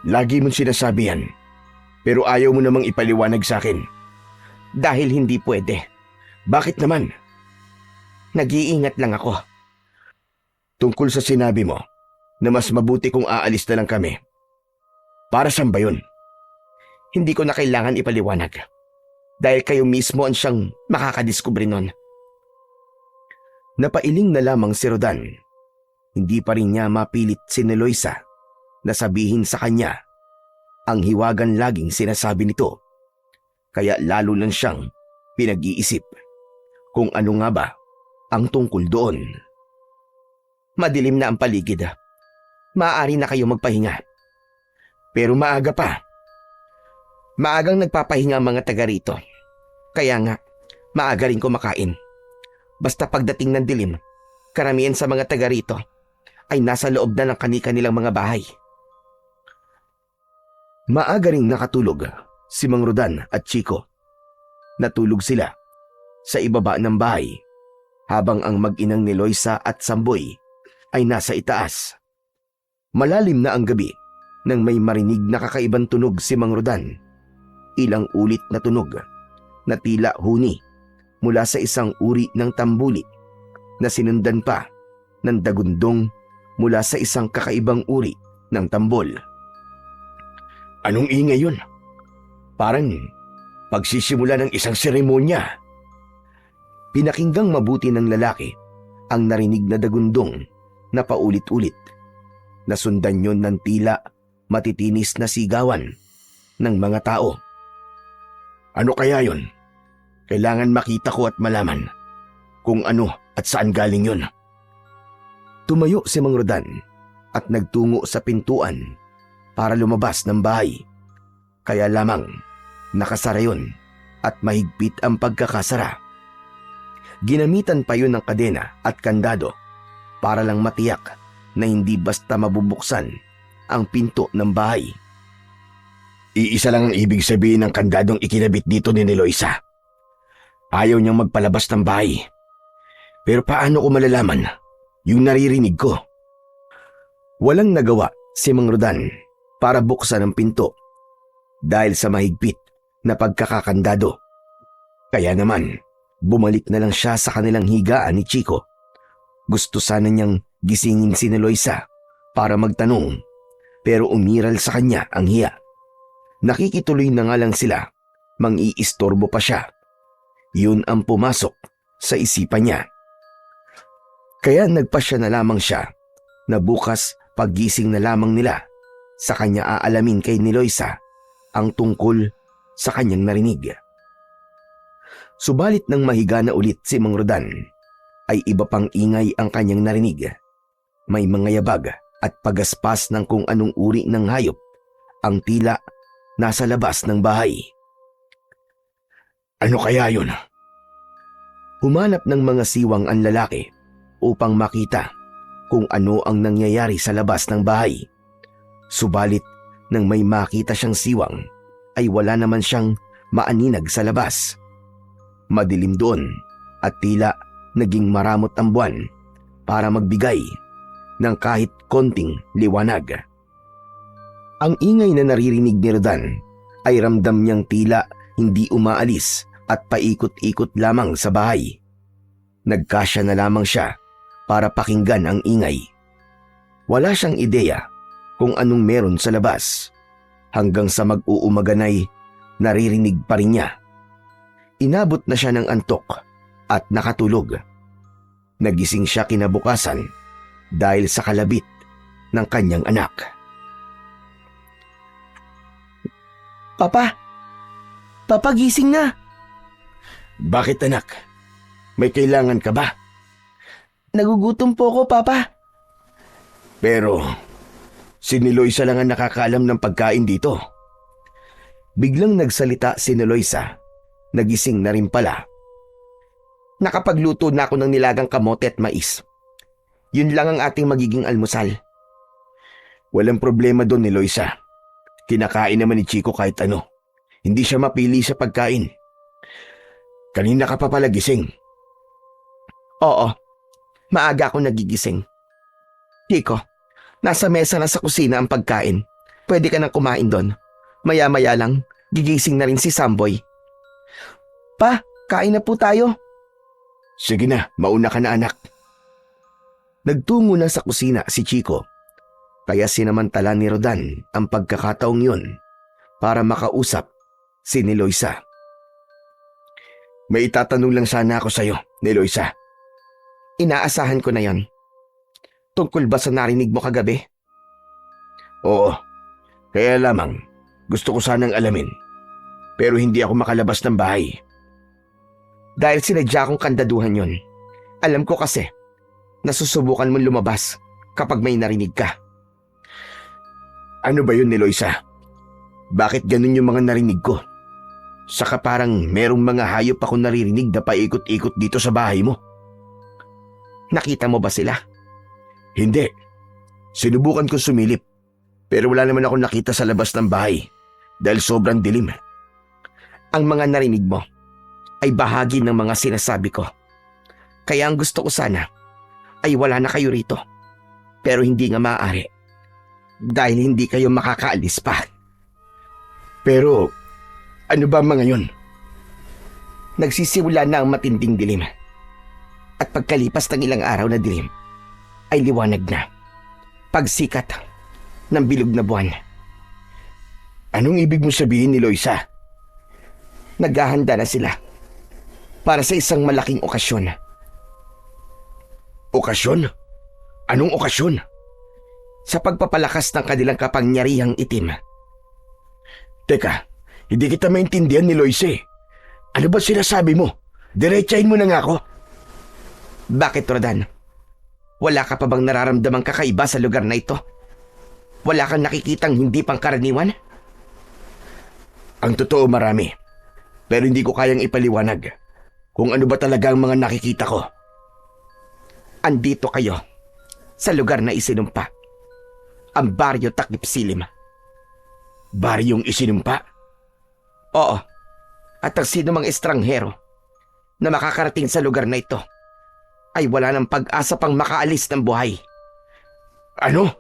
Lagi mong sinasabi yan, pero ayaw mo namang ipaliwanag sa akin. Dahil hindi pwede. Bakit naman? Nag-iingat lang ako. Tungkol sa sinabi mo na mas mabuti kung aalis na lang kami. Para saan ba yun? Hindi ko na kailangan ipaliwanag. Dahil kayo mismo ang siyang makakadiskubre nun. Napailing na lamang si Rodan. Hindi pa rin niya mapilit si Loisa na sabihin sa kanya ang hiwagan laging sinasabi nito. Kaya lalo lang siyang pinag-iisip kung ano nga ba ang tungkol doon. Madilim na ang paligid. Maaari na kayo magpahinga. Pero maaga pa. Maagang nagpapahinga ang mga taga rito. Kaya nga, maaga rin kumakain. Basta pagdating ng dilim, karamihan sa mga taga rito ay nasa loob na ng kani-kanilang mga bahay. Maaga ring nakatulog si Mang Rodan at Chico. Natulog sila sa ibaba ng bahay habang ang mag-inang ni Loisa at Samboy ay nasa itaas. Malalim na ang gabi nang may marinig na kakaibang tunog si Mang Rodan. Ilang ulit na tunog na tila huni mula sa isang uri ng tambuli na sinundan pa ng dagundong mula sa isang kakaibang uri ng tambol. Anong ingay yun? Parang pagsisimula ng isang seremonya. Pinakinggang mabuti ng lalaki ang narinig na dagundong na paulit-ulit. Nasundan yon ng tila matitinis na sigawan ng mga tao. Ano kaya yon? Kailangan makita ko at malaman kung ano at saan galing yon. Tumayo si Mang Rodan at nagtungo sa pintuan para lumabas ng bahay. Kaya lamang nakasara yon at mahigpit ang pagkakasara. Ginamitan pa yun ng kadena at kandado para lang matiyak na hindi basta mabubuksan ang pinto ng bahay. Iisa lang ang ibig sabihin ng kandadong ikinabit dito ni Loisa. Ayaw niyang magpalabas ng bahay. Pero paano ko malalaman yung naririnig ko? Walang nagawa si Mang Rodan para buksan ang pinto dahil sa mahigpit na pagkakakandado. Kaya naman, bumalik na lang siya sa kanilang higaan ni Chico. Gusto sana niyang gisingin si Loisa para magtanong, pero umiral sa kanya ang hiya. Nakikituloy na nga lang sila, mang-iistorbo pa siya. Yun ang pumasok sa isipan niya. Kaya nagpasya na lamang siya na bukas paggising na lamang nila sa kanya aalamin kay Loisa ang tungkol sa kanyang narinig. Subalit nang mahiga na ulit si Mang Rodan, ay iba pang ingay ang kanyang narinig. May mga yabag at pagaspas ng kung anong uri ng hayop ang tila nasa labas ng bahay. Ano kaya yun? Humanap ng mga siwang ang lalaki upang makita kung ano ang nangyayari sa labas ng bahay. Subalit nang may makita siyang siwang ay wala naman siyang maaninag sa labas. Madilim doon at tila naging maramot ang buwan para magbigay ng kahit konting liwanag. Ang ingay na naririnig ni Rodan ay ramdam niyang tila hindi umaalis at paikot-ikot lamang sa bahay. Nagkasya na lamang siya para pakinggan ang ingay. Wala siyang ideya kung anong meron sa labas. Hanggang sa mag-uumaganay, naririnig pa rin niya. Inabot na siya ng antok at nakatulog. Nagising siya kinabukasan dahil sa kalabit ng kanyang anak. Papa! Papa, gising na! Bakit anak? May kailangan ka ba? Nagugutom po ako, Papa. Pero si Niloisa lang ang nakakaalam ng pagkain dito. Biglang nagsalita si Niloisa. Nagising na rin pala. Nakapagluto na ako ng nilagang kamote at mais. Yun lang ang ating magiging almusal. Walang problema doon, Niloisa. Kinakain naman ni Chico kahit ano. Hindi siya mapili sa pagkain. Kanina ka pa pala gising. Oo, maaga ako nagigising. Chico, nasa mesa na sa kusina ang pagkain. Pwede ka nang kumain doon. Maya-maya lang, gigising na rin si Samboy. Pa, kain na po tayo. Sige na, mauna ka na anak. Nagtungo na sa kusina si Chico. Kaya sinamantala ni Rodan ang pagkakataong yun para makausap si Niloisa. May itatanong lang sana ako sa'yo, Niloisa. Inaasahan ko na yon. Tungkol ba sa narinig mo kagabi? Oo, kaya lamang gusto ko sanang alamin. Pero hindi ako makalabas ng bahay. Dahil sinadya kong kandaduhan yon. Alam ko kasi, nasusubukan mong lumabas kapag may narinig ka. Ano ba yun, Niloisa? Bakit ganun yung mga narinig ko? Saka parang merong mga hayop ako naririnig na paikot-ikot dito sa bahay mo. Nakita mo ba sila? Hindi. Sinubukan ko sumilip. Pero wala naman ako nakita sa labas ng bahay dahil sobrang dilim. Ang mga narinig mo ay bahagi ng mga sinasabi ko. Kaya ang gusto ko sana ay wala na kayo rito. Pero hindi nga maaari. Dahil hindi kayo makakaalis pa. Pero ano ba mga yun? Nagsisimula na ang matinding dilim. At pagkalipas ng ilang araw na dilim, ay liwanag na. Pagsikat ng bilog na buwan. Anong ibig mo sabihin, Niloisa? Naghahanda na sila para sa isang malaking okasyon. Okasyon? Anong okasyon? Sa pagpapalakas ng kanilang kapangyarihang itim. Teka, hindi kita maintindihan, Niloisa. Ano ba sinasabi mo? Diretsahin mo na nga ako. Bakit, Rodan? Wala ka pa bang nararamdamang kakaiba sa lugar na ito? Wala kang nakikitang hindi pangkaraniwan? Ang totoo marami. Pero hindi ko kayang ipaliwanag kung ano ba talaga ang mga nakikita ko. Andito kayo sa lugar na isinumpa. Ang Baryo Takip Silim. Baryong isinumpa? Oo. At ang sino mang estranghero na makakarating sa lugar na ito ay wala ng pag-asa pang makaalis ng buhay. Ano?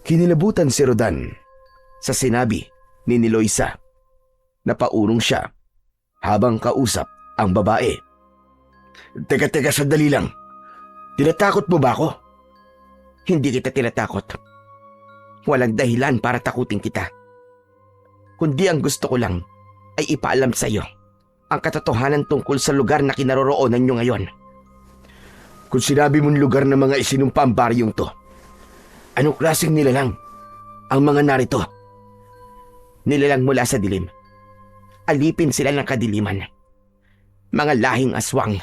Kinilabutan si Rodan sa sinabi ni Niloisa. Napaurong siya habang kausap ang babae. Teka, sandali lang. Tinatakot mo ba ako? Hindi kita tinatakot. Walang dahilan para takutin kita. Kundi ang gusto ko lang ay ipaalam sa iyo ang katotohanan tungkol sa lugar na kinaroroonan nyo ngayon. Kung sinabi mong lugar ng mga isinumpa ang baryong to, anong klaseng nilalang ang mga narito? Nilalang mula sa dilim. Alipin sila ng kadiliman. Mga lahing aswang.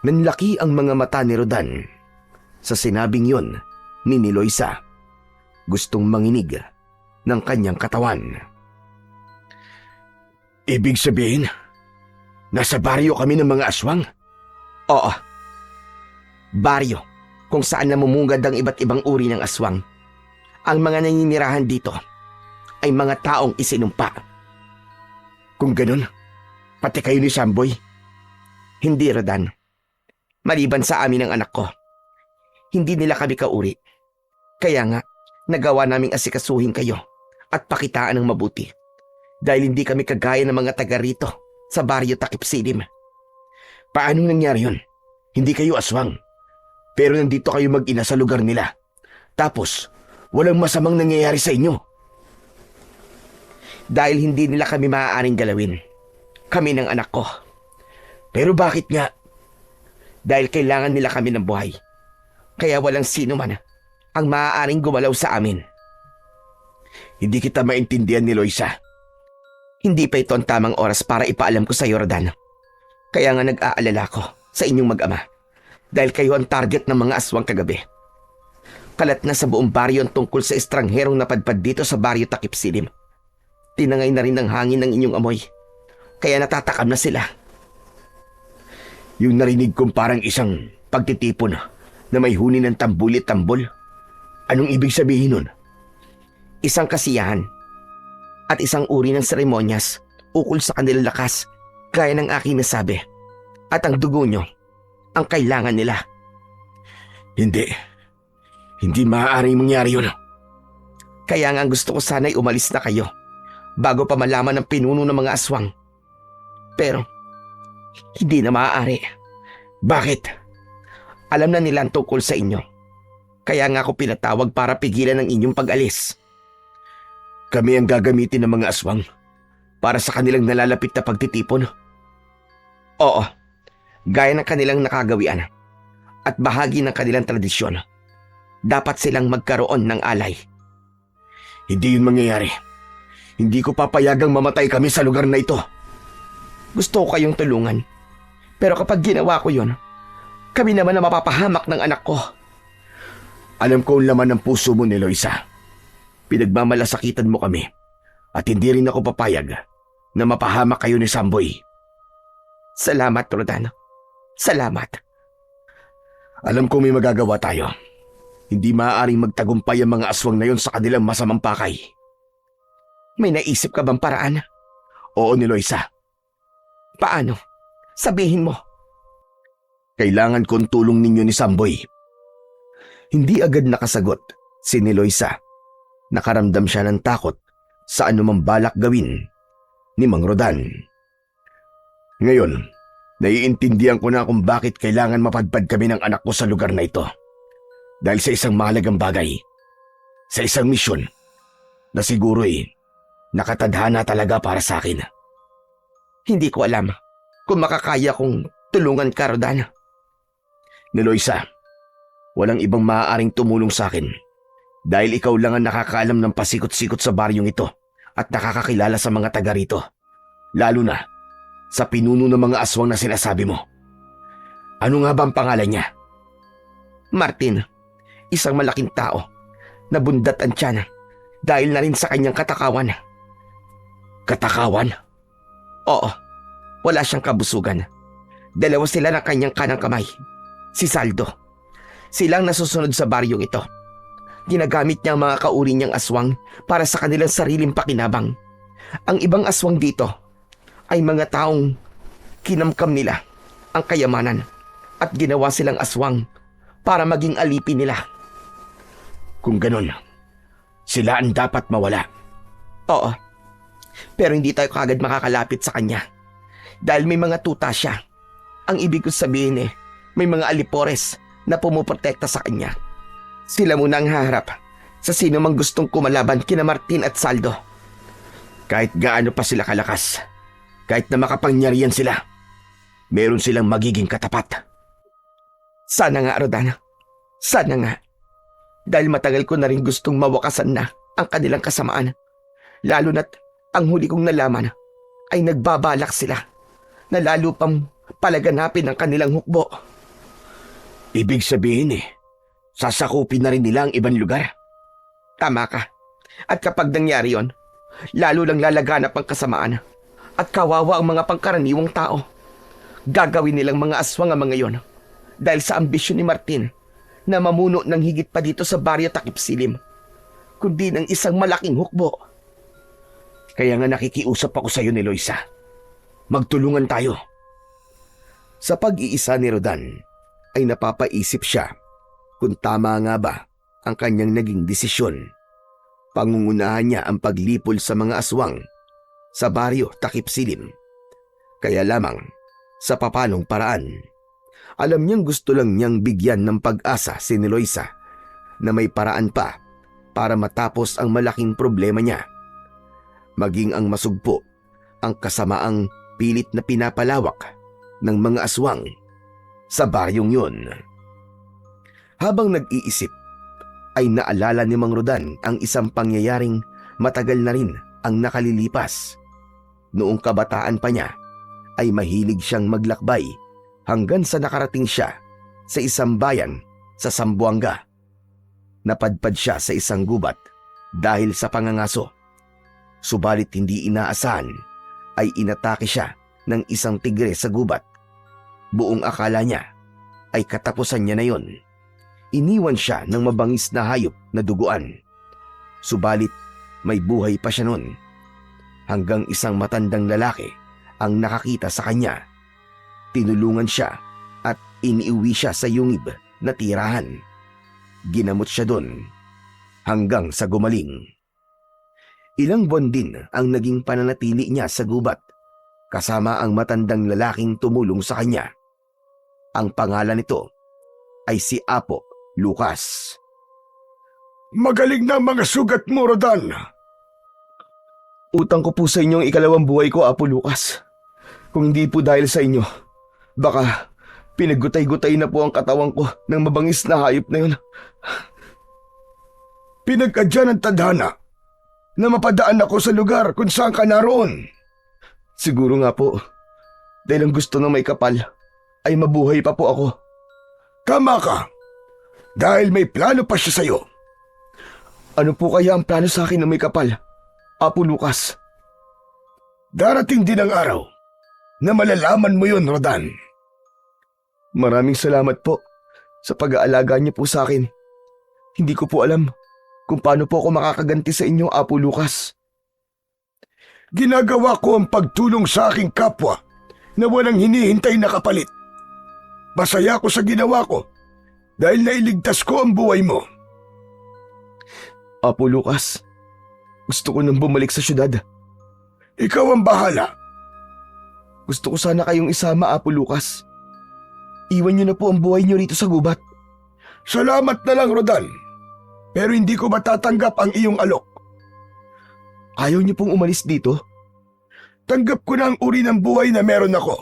Nanlaki ang mga mata ni Rodan sa sinabing yon ni Niloisa. Gustong manginig ng kanyang katawan. Ibig sabihin, nasa baryo kami ng mga aswang? Oo. Baryo, kung saan namumungad ang iba't ibang uri ng aswang. Ang mga naninirahan dito ay mga taong isinumpa. Kung ganun, pati kayo ni Samboy. Hindi, Rodan. Maliban sa amin ng anak ko, hindi nila kami kauri. Kaya nga, nagawa naming asikasuhin kayo at pakitaan ng mabuti. Dahil hindi kami kagaya ng mga taga rito sa baryo Takip Silim. Paano nangyari yun? Hindi kayo aswang. Pero nandito kayo mag-ina sa lugar nila. Tapos, walang masamang nangyayari sa inyo. Dahil hindi nila kami maaaring galawin. Kami ng anak ko. Pero bakit nga? Dahil kailangan nila kami ng buhay. Kaya walang sino man ang maaaring gumalaw sa amin. Hindi kita maintindihan ni Loisa. Hindi pa ito ang tamang oras para ipaalam ko sa iyo, Rodan. Kaya nga nag-aalala ko sa inyong mag-ama. Dahil kayo ang target ng mga aswang kagabi. Kalat na sa buong baryo ang tungkol sa estrangherong napadpad dito sa baryo Takip Silim. Tinangay na rin ng hangin ng inyong amoy. Kaya natatakam na sila. Yung narinig kong parang isang pagtitipon na may huni ng tambulit-tambol. Anong ibig sabihin nun? Isang kasiyahan at isang uri ng seremonyas ukol sa kanilang lakas gaya ng aking nasabi. At ang dugo nyo ang kailangan nila. Hindi. Hindi maaaring mangyari yun. Kaya nga gusto ko sana'y umalis na kayo bago pa malaman ng pinuno ng mga aswang. Pero hindi na maaari. Bakit? Alam na nila ang tungkol sa inyo. Kaya nga ako pinatawag para pigilan ang inyong pag-alis. Kami ang gagamitin ng mga aswang para sa kanilang nalalapit na pagtitipon. Oo, gaya ng kanilang nakagawian at bahagi ng kanilang tradisyon. Dapat silang magkaroon ng alay. Hindi yun mangyayari. Hindi ko papayagang mamatay kami sa lugar na ito. Gusto ko kayong tulungan. Pero kapag ginawa ko yun, kami naman ang mapapahamak ng anak ko. Alam ko ang laman ng puso mo ni Loisa. Pinagmamalasakitan mo kami at hindi rin ako papayag na mapahamak kayo ni Samboy. Salamat, Rodan. Salamat. Alam ko may magagawa tayo. Hindi maaaring magtagumpay ang mga aswang na yon sa kanilang masamang pakay. May naisip ka bang paraan? Oo ni Loisa. Paano? Sabihin mo. Kailangan ko ang tulong ninyo ni Samboy. Hindi agad nakasagot si Loisa. Nakaramdam siya ng takot sa anumang balak gawin ni Mang Rodan. Ngayon, naiintindihan ko na kung bakit kailangan mapadpad kami ng anak ko sa lugar na ito. Dahil sa isang mahalagang bagay, sa isang misyon na siguro'y nakatadhana talaga para sa akin. Hindi ko alam kung makakaya kong tulungan ka, Rodan. Ni Loisa, walang ibang maaaring tumulong sa akin dahil ikaw lang ang nakakaalam ng pasikot-sikot sa baryong ito at nakakakilala sa mga taga rito. Lalo na sa pinuno ng mga aswang na sinasabi mo. Ano nga ba ang pangalan niya? Martin, isang malaking tao na bundat ang tiyan dahil na rin sa kanyang katakawan. Katakawan? Oo, wala siyang kabusugan. Dalawa sila ng kanyang kanang kamay. Si Saldo. Silang nasusunod sa baryong ito. Ginagamit niya ang mga kauri niyang aswang para sa kanilang sariling pakinabang. Ang ibang aswang dito ay mga taong kinamkam nila ang kayamanan at ginawa silang aswang para maging alipin nila. Kung ganun, sila ang dapat mawala. Oo, pero hindi tayo kagad makakalapit sa kanya dahil may mga tuta siya. Ang ibig ko sabihin may mga alipores na pumuprotekta sa kanya. Sila muna ang haharap sa sino mang gustong kumalaban kina Martin at Saldo. Kahit gaano pa sila kalakas, kahit na makapangyarihan sila, meron silang magiging katapat. Sana nga, Rodan. Sana nga. Dahil matagal ko na rin gustong mawakasan na ang kanilang kasamaan. Lalo na't ang huli kong nalaman ay nagbabalak sila na lalo pang palaganapin ang kanilang hukbo. Ibig sabihin sasakupin na rin nila ang ibang lugar. Tama ka. At kapag nangyari yon, lalo lang lalaganap ang kasamaan At kawawa ang mga pangkaraniwang tao. Gagawin nilang mga aswang ang mga yon dahil sa ambisyon ni Martin na mamuno ng higit pa dito sa baryo Takip Silim, kundi ng isang malaking hukbo. Kaya nga nakikiusap ako sa iyo ni Loisa. Magtulungan tayo. Sa pag-iisa ni Rodan ay napapaisip siya kung tama nga ba ang kanyang naging desisyon. Pangungunahan niya ang paglipol sa mga aswang sa baryo Takip Silim. Kaya lamang sa papanong paraan. Alam niyang gusto lang niyang bigyan ng pag-asa si Loisa na may paraan pa para matapos ang malaking problema niya. Maging ang masugpo ang kasamaang pilit na pinapalawak ng mga aswang sa baryong yun. Habang nag-iisip, ay naalala ni Mang Rodan ang isang pangyayaring matagal na rin ang nakalilipas. Noong kabataan pa niya, ay mahilig siyang maglakbay hanggang sa nakarating siya sa isang bayan sa Zamboanga. Napadpad siya sa isang gubat dahil sa pangangaso. Subalit hindi inaasahan ay inatake siya ng isang tigre sa gubat. Buong akala niya ay katapusan niya na yon. Iniwan siya ng mabangis na hayop na duguan. Subalit may buhay pa siya nun. Hanggang isang matandang lalaki ang nakakita sa kanya. Tinulungan siya at iniuwi siya sa yungib na tirahan. Ginamot siya doon hanggang sa gumaling. Ilang buwan din ang naging pananatili niya sa gubat kasama ang matandang lalaking tumulong sa kanya. Ang pangalan nito ay si Apo Lucas. Magaling na ang mga sugat mo, Rodan. Utang ko po sa inyo ang ikalawang buhay ko, Apo Lucas. Kung hindi po dahil sa inyo, baka pinaggutay-gutay na po ang katawan ko ng mabangis na hayop na yun. Pinagkadya ng tadhana na mapadaan ako sa lugar kung saan ka naroon. Siguro nga po, dahil ang gusto ng may kapal ay mabuhay pa po ako. Tama ka, dahil may plano pa siya sa'yo. Ano po kaya ang plano sa akin ng may kapal, Apo Lucas? Darating din ang araw na malalaman mo yun, Rodan. Maraming salamat po sa pag-aalaga niyo po sa akin. Hindi ko po alam kung paano po ako makakaganti sa inyo, Apo Lucas. Ginagawa ko ang pagtulong sa aking kapwa na walang hinihintay na kapalit. Masaya ko sa ginawa ko dahil nailigtas ko ang buhay mo. Apo Lucas, gusto ko nang bumalik sa syudad. Ikaw ang bahala. Gusto ko sana kayong isama, Apo Lucas. Iwan niyo na po ang buhay niyo rito sa gubat. Salamat na lang, Rodan. Pero hindi ko matatanggap ang iyong alok. Ayaw niyo pong umalis dito? Tanggap ko na ang uri ng buhay na meron ako.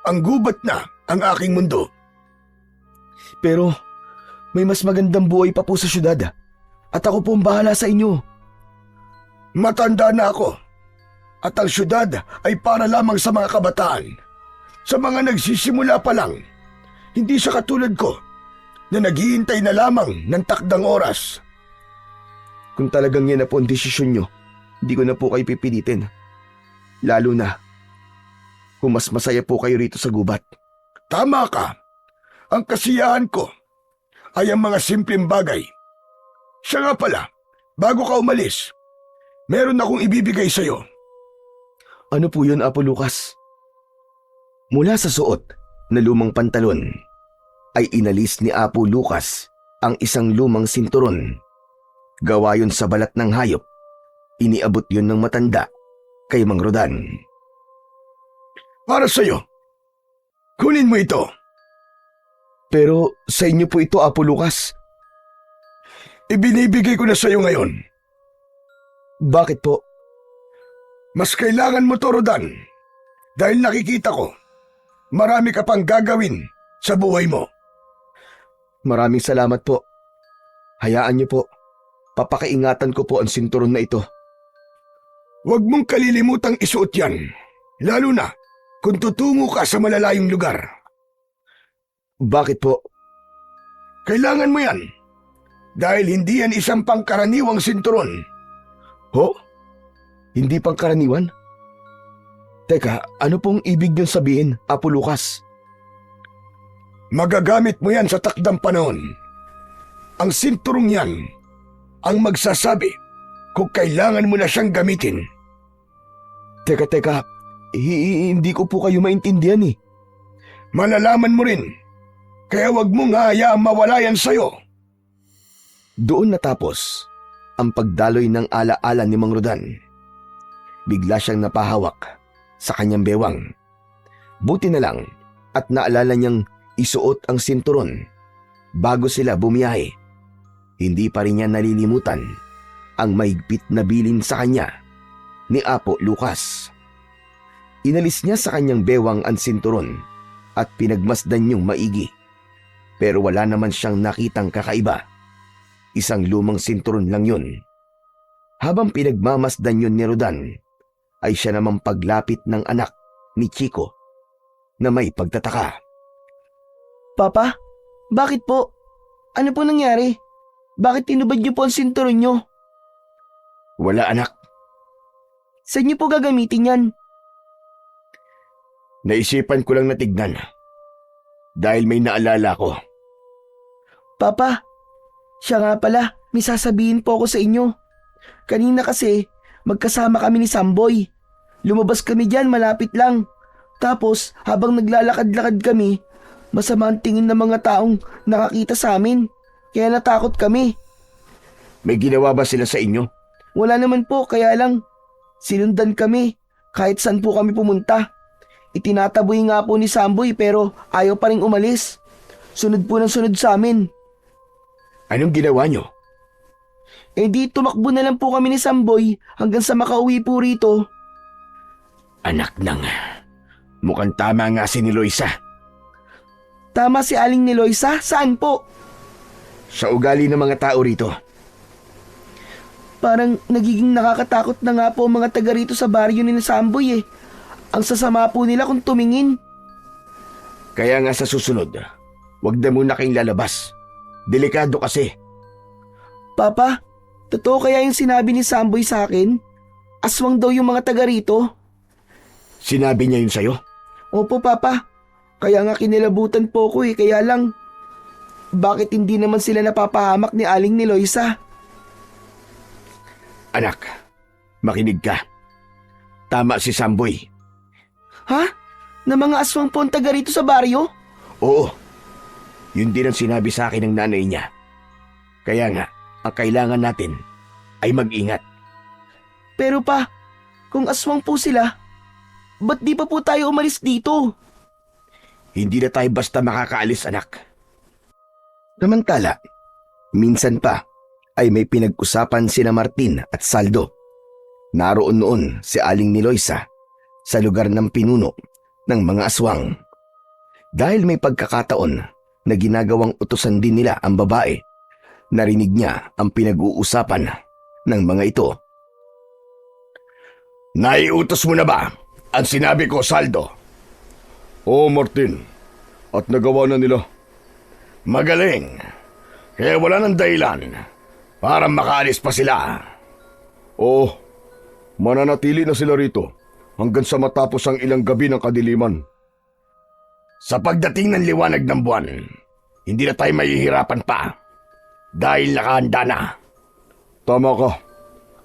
Ang gubat na ang aking mundo. Pero may mas magandang buhay pa po sa syudad. At ako po ang bahala sa inyo. Matanda na ako. At ang syudad ay para lamang sa mga kabataan. Sa mga nagsisimula pa lang. Hindi sa katulad ko na naghihintay na lamang ng takdang oras. Kung talagang yan na po ang desisyon nyo, hindi ko na po kayo pipilitin. Lalo na kung mas masaya po kayo rito sa gubat. Tama ka. Ang kasiyahan ko ay ang mga simpleng bagay. Siya nga pala, bago ka umalis, meron akong ibibigay sa'yo. Ano po yun, Apo Lucas? Mula sa suot na lumang pantalon, ay inalis ni Apo Lucas ang isang lumang sinturon. Gawa yun sa balat ng hayop. Iniabot yun ng matanda kay Mang Rodan. Para sa'yo. Kunin mo ito. Pero sa inyo po ito, Apo Lucas. Ibinibigay ko na sa'yo ngayon. Bakit po? Mas kailangan mo to, Rodan. Dahil nakikita ko, marami ka pang gagawin sa buhay mo. Maraming salamat po. Hayaan niyo po. Papakiingatan ko po ang sinturon na ito. Huwag mong kalilimutang isuot yan. Lalo na kung tutungo ka sa malalayong lugar. Bakit po? Kailangan mo yan. Dahil hindi yan isang pangkaraniwang sinturon. Ho? Hindi pangkaraniwan? Teka, ano pong ibig niyong sabihin, Apo Lucas? Magagamit mo yan sa takdang panahon. Ang sinturong yan ang magsasabi kung kailangan mo na siyang gamitin. Teka, hindi ko po kayo maintindihan eh. Malalaman mo rin, kaya wag mong hayaang mawala yan sa'yo. Doon natapos ang pagdaloy ng alaala ni Mang Rodan. Bigla siyang napahawak sa kanyang bewang. Buti na lang at naalala niyang isuot ang sinturon bago sila bumiyahe. Hindi pa rin niya nalilimutan ang mahigpit na bilin sa kanya ni Apo Lucas. Inalis niya sa kanyang bewang ang sinturon at pinagmasdan niyong maigi. Pero wala naman siyang nakitang kakaiba. Isang lumang sinturon lang yun. Habang pinagmamasdan yun ni Rodan, ay siya namang paglapit ng anak ni Chico na may pagtataka. Papa, bakit po? Ano po nangyari? Bakit tinubad niyo po ang sinturon niyo? Wala anak, Saan niyo po gagamitin yan? naisipan ko lang na tignan. Dahil may naalala ko. Papa, siya nga pala, may sasabihin po ako sa inyo. Kanina kasi, magkasama kami ni Samboy. Lumabas kami dyan, malapit lang. Tapos, habang naglalakad-lakad kami, masama ang tingin ng mga taong nakakita sa amin. Kaya natakot kami. May ginawa ba sila sa inyo? Wala naman po, kaya lang, sinundan kami. Kahit saan po kami pumunta. Itinataboy nga po ni Samboy pero ayaw pa rin umalis. Sunod po ng sunod sa amin. Anong ginawa nyo? Eh di tumakbo na lang po kami ni Samboy hanggang sa makauwi po rito. Anak ng... Mukhang tama nga si ni Loisa. Tama si Aling ni Loisa, saan po? Sa ugali ng mga tao rito. Parang nagiging nakakatakot na nga po ang mga taga rito sa baryo ni Samboy eh. Ang sasama po nila kung tumingin. Kaya nga sa susunod, wag na muna kayong lalabas. Delikado kasi. Papa, totoo kaya yung sinabi ni Samboy sa akin? Aswang daw yung mga taga rito. Sinabi niya yun sa'yo? Opo, Papa. Kaya nga kinilabutan po ko eh. Kaya lang, bakit hindi naman sila napapahamak ni Aling ni Loisa? Anak, makinig ka. Tama si Samboy. Ha? Na mga aswang po ang taga rito sa baryo? Oo. Yun din ang sinabi sa akin ng nanay niya. Kaya nga, ang kailangan natin ay mag-ingat. Pero pa, kung aswang po sila, ba't di pa po tayo umalis dito? Hindi na tayo basta makakaalis, anak. Samantala, minsan pa ay may pinag-usapan sina Martin at Saldo. Naroon noon si Aling ni Loisa sa lugar ng pinuno ng mga aswang. Dahil may pagkakataon na ginagawang utusan din nila ang babae, narinig niya ang pinag-uusapan ng mga ito. Naiutos mo na ba ang sinabi ko, Saldo? Oo, Martin. At nagawa na nila. Magaling. Kaya wala nang dahilan para makaalis pa sila. Oo, mananatili na sila rito hanggang sa matapos ang ilang gabi ng kadiliman. Sa pagdating ng liwanag ng buwan, hindi na tayo mahihirapan pa dahil nakahanda na. Tama ka.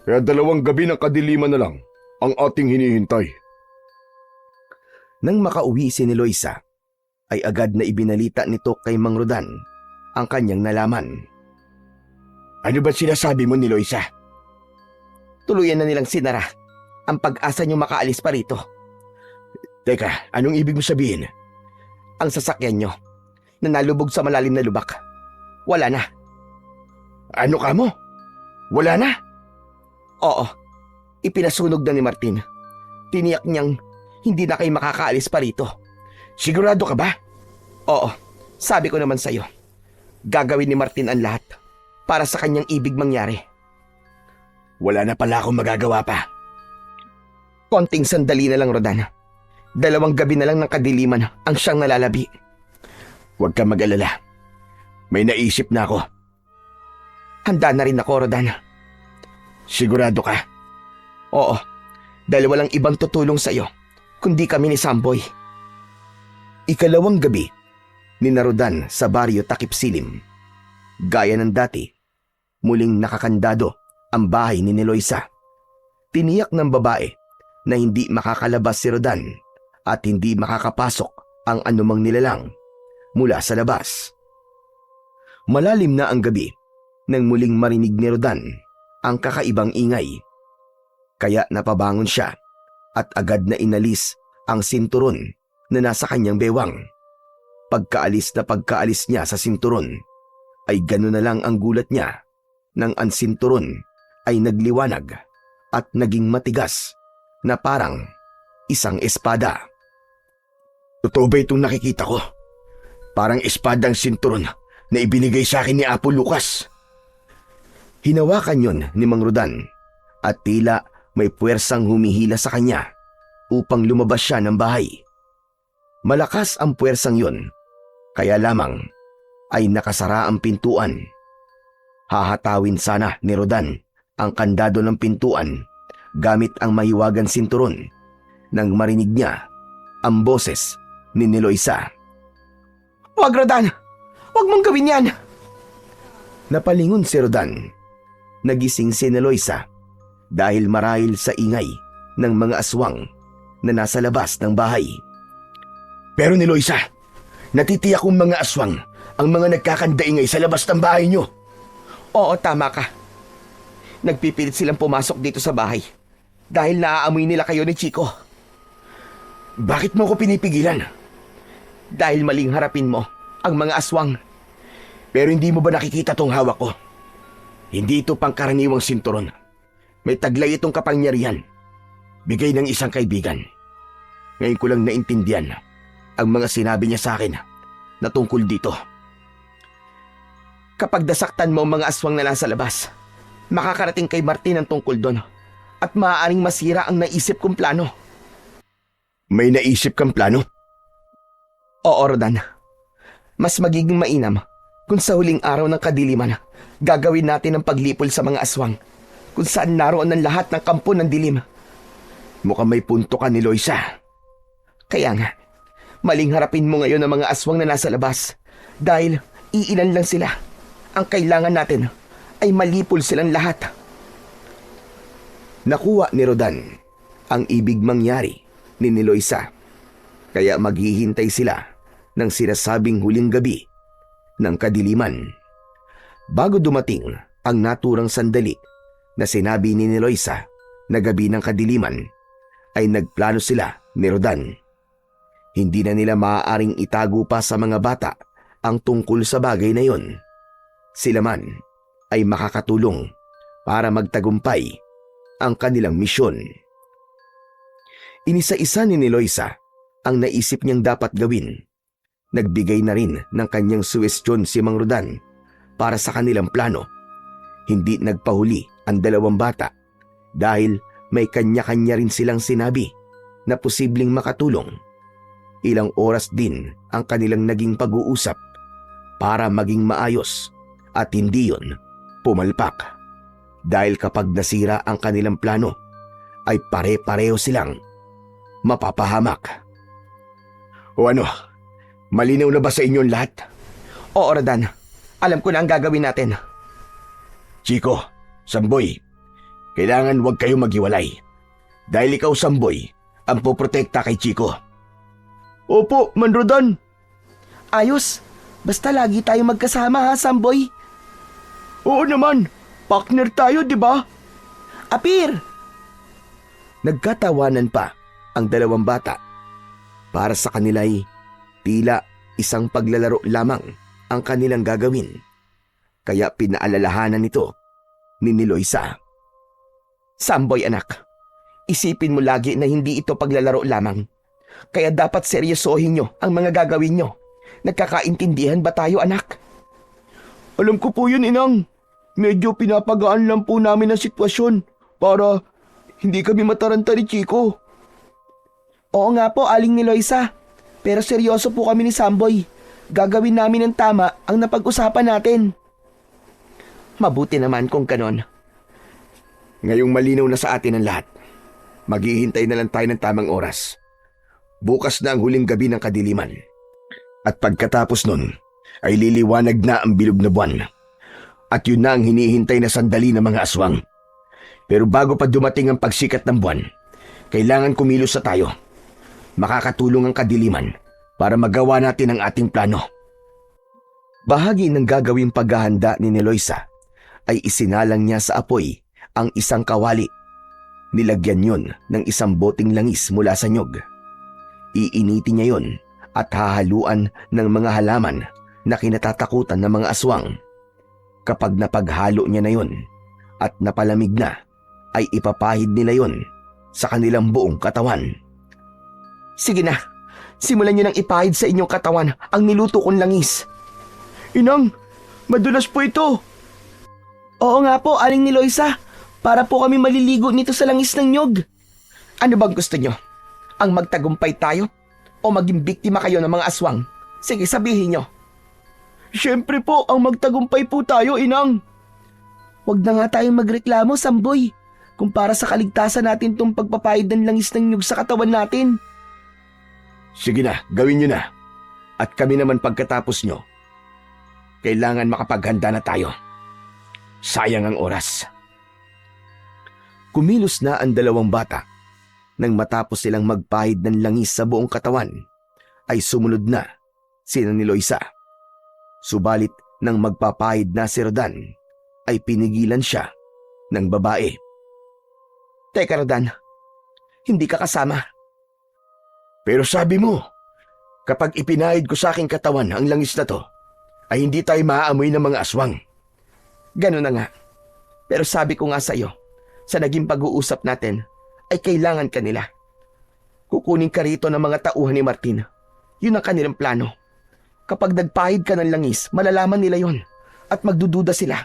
Kaya 2 gabi ng kadiliman na lang ang ating hinihintay. Nang makauwi si ni Loisa, ay agad na ibinalita nito kay Mang Rodan ang kanyang nalaman. Ano ba sinasabi mo ni Loisa? Tuluyan na nilang sinara ang pag-asa niyo makaalis pa rito. Teka, anong ibig mo sabihin? Ang sasakyan niyo na nalubog sa malalim na lubak, wala na. Ano ka mo? Wala na? Oo, ipinasunog na ni Martin. Tiniyak niyang hindi na kayo makakaalis pa rito. Sigurado ka ba? Oo, sabi ko naman sa'yo, gagawin ni Martin ang lahat para sa kanyang ibig mangyari. Wala na pala akong magagawa pa. Konting sandali na lang, Rodan. 2 gabi na lang ng kadiliman ang siyang nalalabi. Huwag kang mag-alala. May naisip na ako. Handa na rin ako, Rodan. Sigurado ka? Oo, dahil walang ibang tutulong sa'yo kundi kami ni Samboy. Ikalawang gabi, ninarodan sa baryo Takip Silim. Gaya ng dati, muling nakakandado ang bahay ni Eloisa. Tiniyak ng babae na hindi makakalabas si Rodan at hindi makakapasok ang anumang nilalang mula sa labas. Malalim na ang gabi nang muling marinig ni Rodan ang kakaibang ingay. Kaya napabangon siya at agad na inalis ang sinturon na nasa kanyang bewang. Pagkaalis niya sa sinturon, ay gano'n na lang ang gulat niya nang ang sinturon ay nagliwanag at naging matigas na parang isang espada. Totoo ba itong nakikita ko? Parang espada ang sinturon na ibinigay sa akin ni Apo Lucas. Hinawakan yon ni Mang Rodan at tila may puwersang humihila sa kanya upang lumabas siya ng bahay. Malakas ang puwersang yon, kaya lamang ay nakasara ang pintuan. Hahatawin sana ni Rodan ang kandado ng pintuan gamit ang mahiwagang sinturon nang marinig niya ang boses ni Eloisa. Wag, Rodan! Wag mong gawin yan! Napalingon si Rodan. Nagising si Eloisa dahil marahil sa ingay ng mga aswang na nasa labas ng bahay. Pero Eloisa, natitiyak kong mga aswang ang mga nagkakandaingay sa labas ng bahay niyo. Oo, tama ka. Nagpipilit silang pumasok dito sa bahay dahil naaamoy nila kayo ni Chico. Bakit mo ko pinipigilan? Dahil maling harapin mo ang mga aswang. Pero hindi mo ba nakikita tong hawak ko? Hindi ito pangkaraniwang sinturon. May taglay itong kapangyarihan. Bigay ng isang kaibigan. Ngayon ko lang naintindihan ang mga sinabi niya sa akin na tungkol dito. Kapag dasaktan mo ang mga aswang na nasa labas, makakarating kay Martin ang tungkol doon at maaaring masira ang naisip kong plano. May naisip kang plano? Oo, Rodan. Mas magiging mainam kung sa huling araw ng kadiliman, gagawin natin ang paglipol sa mga aswang kung saan naroon ang lahat ng kampo ng dilim. Mukhang may punto ka ni Eloisa. Kaya nga, maling harapin mo ngayon ang mga aswang na nasa labas dahil iilan lang sila. Ang kailangan natin ay malipol silang lahat. Nakuha ni Rodan ang ibig mangyari ni Eloisa. Kaya maghihintay sila ng sinasabing huling gabi ng kadiliman. Bago dumating ang naturang sandali na sinabi ni Eloisa na gabi ng kadiliman, ay nagplano sila ni Rodan. Hindi na nila maaaring itago pa sa mga bata ang tungkol sa bagay na yon. Sila man ay makakatulong para magtagumpay ang kanilang misyon. Inisa-isa ni Eloisa ang naisip niyang dapat gawin. Nagbigay na rin ng kanyang suwestyon si Mang Rodan para sa kanilang plano. Hindi nagpahuli ang dalawang bata dahil may kanya-kanya rin silang sinabi na posibleng makatulong. Ilang oras din ang kanilang naging pag-uusap para maging maayos at hindi yon pumalpak. Dahil kapag nasira ang kanilang plano, ay pare-pareho silang mapapahamak. O ano, malinaw na ba sa inyo lahat? Oo, Rodan. Alam ko na ang gagawin natin. Chico, Samboy, kailangan huwag kayo maghiwalay. Dahil ikaw, Samboy, ang poprotekta kay Chico. Opo, Man Rodan. Ayos. Basta lagi tayo magkasama ha, Samboy. Oo naman. Partner tayo, di ba? Apir! Nagkatawanan pa ang dalawang bata. Para sa kanila'y tila isang paglalaro lamang ang kanilang gagawin. Kaya pinaalalahanan nito ni Eloisa. Samboy, anak. Isipin mo lagi na hindi ito paglalaro lamang. Kaya dapat seryosohin nyo ang mga gagawin nyo. Nagkakaintindihan ba tayo, anak? Alam ko po yun, Inang. Medyo pinapagaan lang po namin ang sitwasyon para hindi kami mataranta ni Chico. Oo nga po, Aling Eloisa. Pero seryoso po kami ni Samboy. Gagawin namin ng tama ang napag-usapan natin. Mabuti naman kung ganon. Ngayong malinaw na sa atin ang lahat, maghihintay na lang tayo ng tamang oras Bukas na ang huling gabi ng kadiliman. At pagkatapos nun, ay liliwanag na ang bilog na buwan. At yun na ang hinihintay na sandali ng mga aswang. Pero bago pa dumating ang pagsikat ng buwan, kailangan kumilos na tayo. Makakatulong ang kadiliman para magawa natin ang ating plano. Bahagi ng gagawing paghahanda ni Eloisa ay isinalang niya sa apoy ang isang kawali. Nilagyan yun ng isang boteng langis mula sa nyog. Iinitin niya yun at hahaluan ng mga halaman na kinatatakutan ng mga aswang. Kapag napaghalo niya na yun at napalamig na, ay ipapahid nila yun sa kanilang buong katawan. Sige na, simulan niyo nang ipahid sa inyong katawan ang niluto kong langis. Inang, madulas po ito. Oo nga po, Aling Niloisa. Para po kami maliligo nito sa langis ng nyog. Ano bang gusto niyo? Ang magtagumpay tayo o maging biktima kayo ng mga aswang? Sige, sabihin niyo. Siyempre po, ang magtagumpay po tayo, Inang. Huwag na nga tayong magreklamo, Samboy. Kung para sa kaligtasan natin tong pagpapahid ng langis ng nyog sa katawan natin. Sige na, gawin nyo na. At kami naman pagkatapos nyo. Kailangan makapaghanda na tayo. Sayang ang oras. Kumilos na ang dalawang bata. Nang matapos silang magpahid ng langis sa buong katawan, ay sumunod na sina ni Eloisa. Subalit nang magpapahid na si Rodan, ay pinigilan siya ng babae. Teka, Rodan, hindi ka kasama. Pero sabi mo, kapag ipinahid ko sa aking katawan ang langis na to, ay hindi tayo maaamoy ng mga aswang. Ganun na nga. Pero sabi ko nga sa iyo, sa naging pag-uusap natin, ay kailangan ka nila. Kukunin ka rito ng mga tauhan ni Martin. Yun ang kanilang plano. Kapag nagpahid ka ng langis, malalaman nila yon at magdududa sila.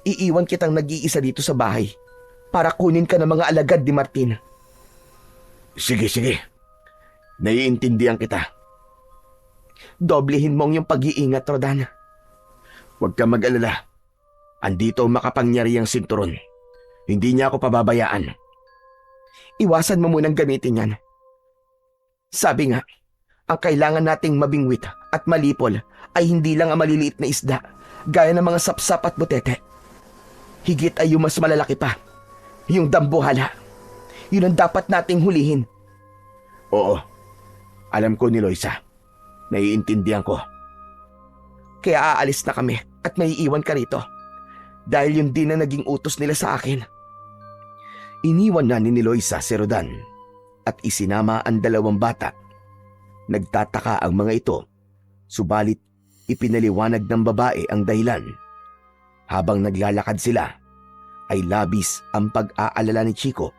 Iiwan kitang nag-iisa dito sa bahay para kunin ka ng mga alagad ni Martin. Sige, sige. Naiintindihan kita. Doblehin mo ang iyong pag-iingat, Rodan. Huwag ka mag-alala. Andito ang makapangyarihang sinturon. Hindi niya ako pababayaan. Iwasan mo munang gamitin yan. Sabi nga, ang kailangan nating mabingwit at malipol ay hindi lang ang maliliit na isda, gaya ng mga sapsap at butete. Higit ay yung mas malalaki pa, yung dambuhala. Yun ang dapat nating hulihin. Oo, alam ko ni Eloisa. Naiintindihan ko. Kaya aalis na kami at may iwan ka rito. Dahil yun din ang naging utos nila sa akin. Iniwan na ni Eloisa si Rodan at isinama ang dalawang bata. Nagtataka ang mga ito, subalit ipinaliwanag ng babae ang dahilan. Habang naglalakad sila, ay labis ang pag-aalala ni Chico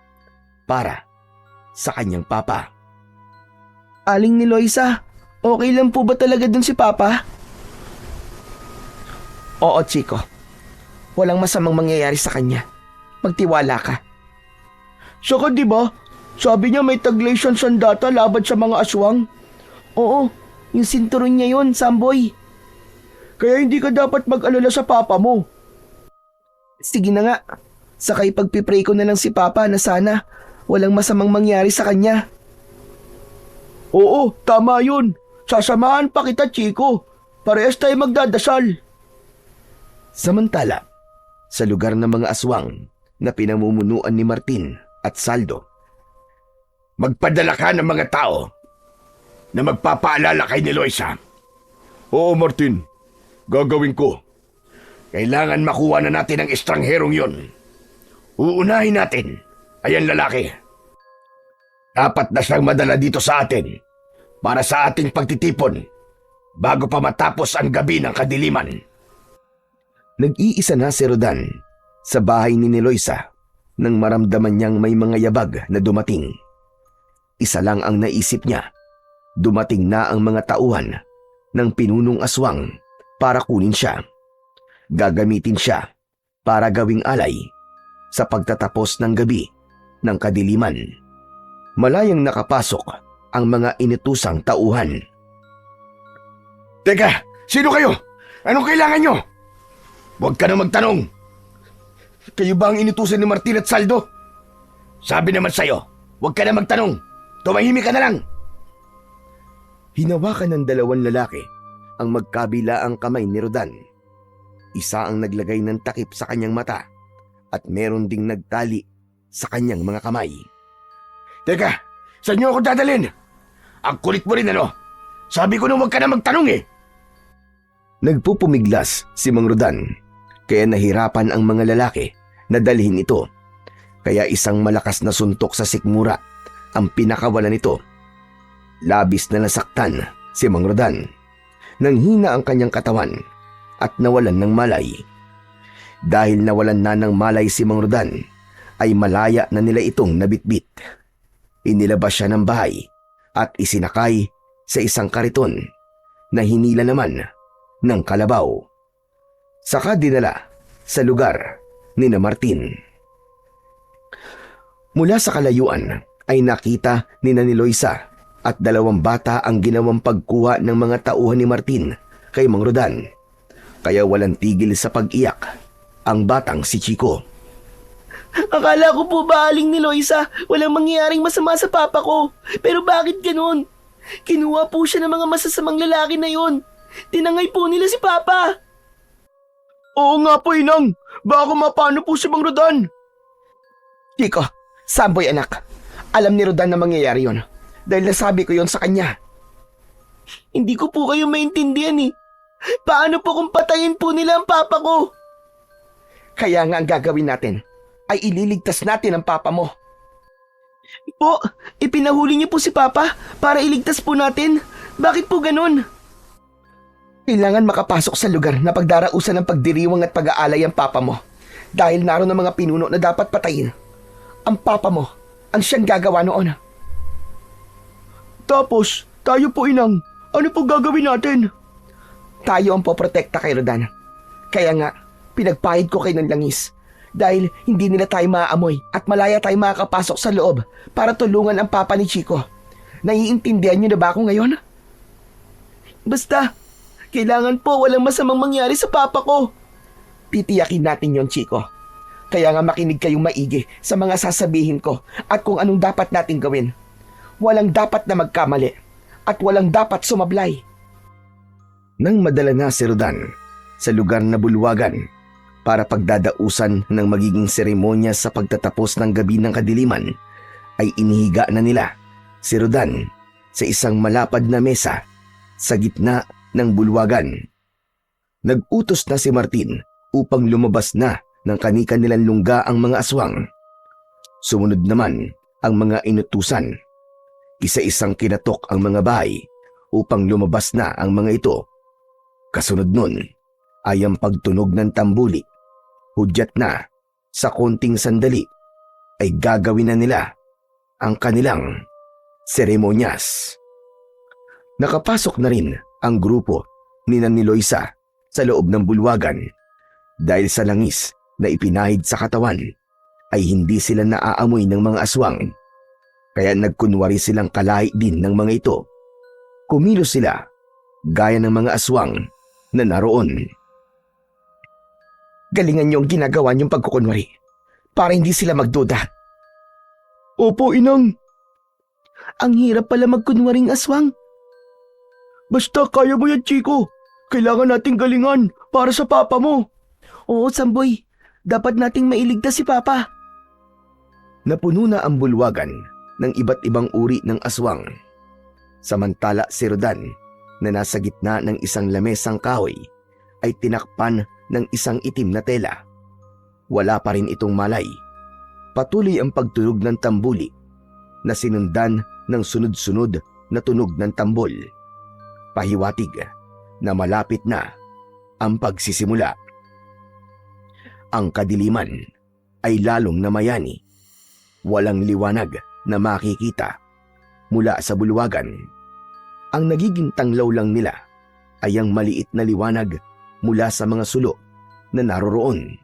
para sa kanyang papa. Aling Niloisa, okay lang po ba talaga dun si Papa? Oo, Chico. Walang masamang mangyayari sa kanya. Magtiwala ka. Saka di ba, sabi niya may taglay siyang sandata laban sa mga aswang. Oo, yung sinturon niya yun, Samboy. Kaya hindi ka dapat mag-alala sa papa mo. Sige na nga, saka ipagpipray ko na lang si Papa na sana walang masamang mangyari sa kanya. Oo, tama yun. Sasamahan pa kita, Chico. Parehas tayo magdadasal. Samantala, sa lugar ng mga aswang na pinamumunuan ni Martin at Saldo, magpadala ka ng mga tao na magpapaalala kay ni Eloisa. Oo, Martin. Gagawin ko. Kailangan makuha na natin ang estrangherong yon. Uunahin natin ay ang lalaki. Dapat na siyang madala dito sa atin para sa ating pagtitipon bago pa matapos ang gabi ng kadiliman. Nag-iisa na si Rodan sa bahay ni Eloisa nang maramdaman niyang may mga yabag na dumating. Isa lang ang naisip niya. Dumating na ang mga tauhan ng pinunong aswang para kunin siya. Gagamitin siya para gawing alay sa pagtatapos ng gabi ng kadiliman. Malayang nakapasok ang mga inutusang tauhan. Teka, sino kayo? Anong kailangan nyo? Huwag ka na magtanong. Kayo ba ang inutusan ni Martin at Saldo? Sabi naman sa'yo, huwag ka na magtanong. Tumahimik ka na lang. Hinawakan ng dalawang lalaki ang magkabilaang kamay ni Rodan. Isa ang naglagay ng takip sa kanyang mata at meron ding nagtali sa kanyang mga kamay. Teka, saan niyo ako dadalhin? Ang kulit mo rin ano? Sabi ko na huwag ka na magtanong eh. Nagpupumiglas si Mang Rodan, kaya nahirapan ang mga lalaki na dalhin ito. Kaya isang malakas na suntok sa sikmura ang pinakawalan nito. Labis na nasaktan si Mang Rodan. Nanghina ang kanyang katawan at nawalan ng malay. Dahil nawalan na ng malay si Mang Rodan, ay malaya na nila itong nabitbit. Inilabas siya ng bahay at isinakay sa isang kariton na hinila naman ng kalabaw. Saka dinala sa lugar ni na Martin. Mula sa kalayuan ay nakita ni na Niloisa at dalawang bata ang ginawang pagkuha ng mga tauhan ni Martin kay Mang Rodan. Kaya walang tigil sa pag-iyak ang batang si Chico. Akala ko po ba, Aling Niloisa, walang mangyayaring masama sa papa ko. Pero bakit ganun? Kinuha po siya ng mga masasamang lalaki na yon. Tinangay po nila si papa. Oo nga po, Inang. Baka mapano po si Mang Rodan. Chico, Samboy anak, alam ni Rodan na mangyayari yon. Dahil nasabi ko yon sa kanya. Hindi ko po kayo maintindihan eh. Paano po kung patayin po nila ang papa ko? Kaya nga ang gagawin natin ay ililigtas natin ang papa mo. Po, ipinahuli niyo po si papa para iligtas po natin. Bakit po ganun? Kailangan makapasok sa lugar na pagdarausan ng pagdiriwang at pag-aalay ang papa mo. Dahil naroon ang mga pinuno na dapat patayin. Ang papa mo ang siyang gagawa noon. Tapos, tayo po, Inang. Ano po gagawin natin? Tayo ang poprotekta kay Rodan. Kaya nga, pinagpahid ko kayo ng langis. Dahil hindi nila tayo maaamoy at malaya tayo makakapasok sa loob para tulungan ang papa ni Chico. Naiintindihan niyo na ba ako ngayon? Basta, kailangan po walang masamang mangyari sa papa ko. Titiyakin natin yon, Chico. Kaya nga makinig kayong maigi sa mga sasabihin ko at kung anong dapat nating gawin. Walang dapat na magkamali at walang dapat sumablay. Nang madala na si Rodan sa lugar na bulwagan para pagdadausan ng magiging seremonya sa pagtatapos ng gabi ng kadiliman, ay inihiga na nila si Rodan sa isang malapad na mesa sa gitna ng bulwagan. Nag-utos na si Martin upang lumabas na ng kani-kanilang lungga ang mga aswang. Sumunod naman ang mga inutusan. Isa-isang kinatok ang mga bahay upang lumabas na ang mga ito. Kasunod nun ay ang pagtunog ng tambuli. Hudyat na sa konting sandali ay gagawin na nila ang kanilang seremonyas. Nakapasok na rin ang grupo ni Niloisa sa loob ng bulwagan. Dahil sa langis na ipinahid sa katawan ay hindi sila naaamoy ng mga aswang. Kaya nagkunwari silang kalahi din ng mga ito. Kumilos sila gaya ng mga aswang na naroon. Galingan niyo ang ginagawa niyong pagkukunwari para hindi sila magduda. Opo, Inang. Ang hirap pala magkunwaring aswang. Basta kaya mo yan, Chico. Kailangan nating galingan para sa papa mo. Oo, Samboy. Dapat nating mailigtas si papa. Napuno na ang bulwagan ng iba't ibang uri ng aswang. Samantala si Rodan na nasa gitna ng isang lamesang kahoy ay tinakpan ng isang itim na tela. Wala pa rin itong malay. Patuloy ang pagtunog ng tambuli na sinundan ng sunod-sunod na tunog ng tambol. Pahiwatig na malapit na ang pagsisimula. Ang kadiliman ay lalong namayani. Walang liwanag na makikita mula sa bulwagan. Ang nagiging tanglaw lang nila ay ang maliit na liwanag mula sa mga sulo na naroroon.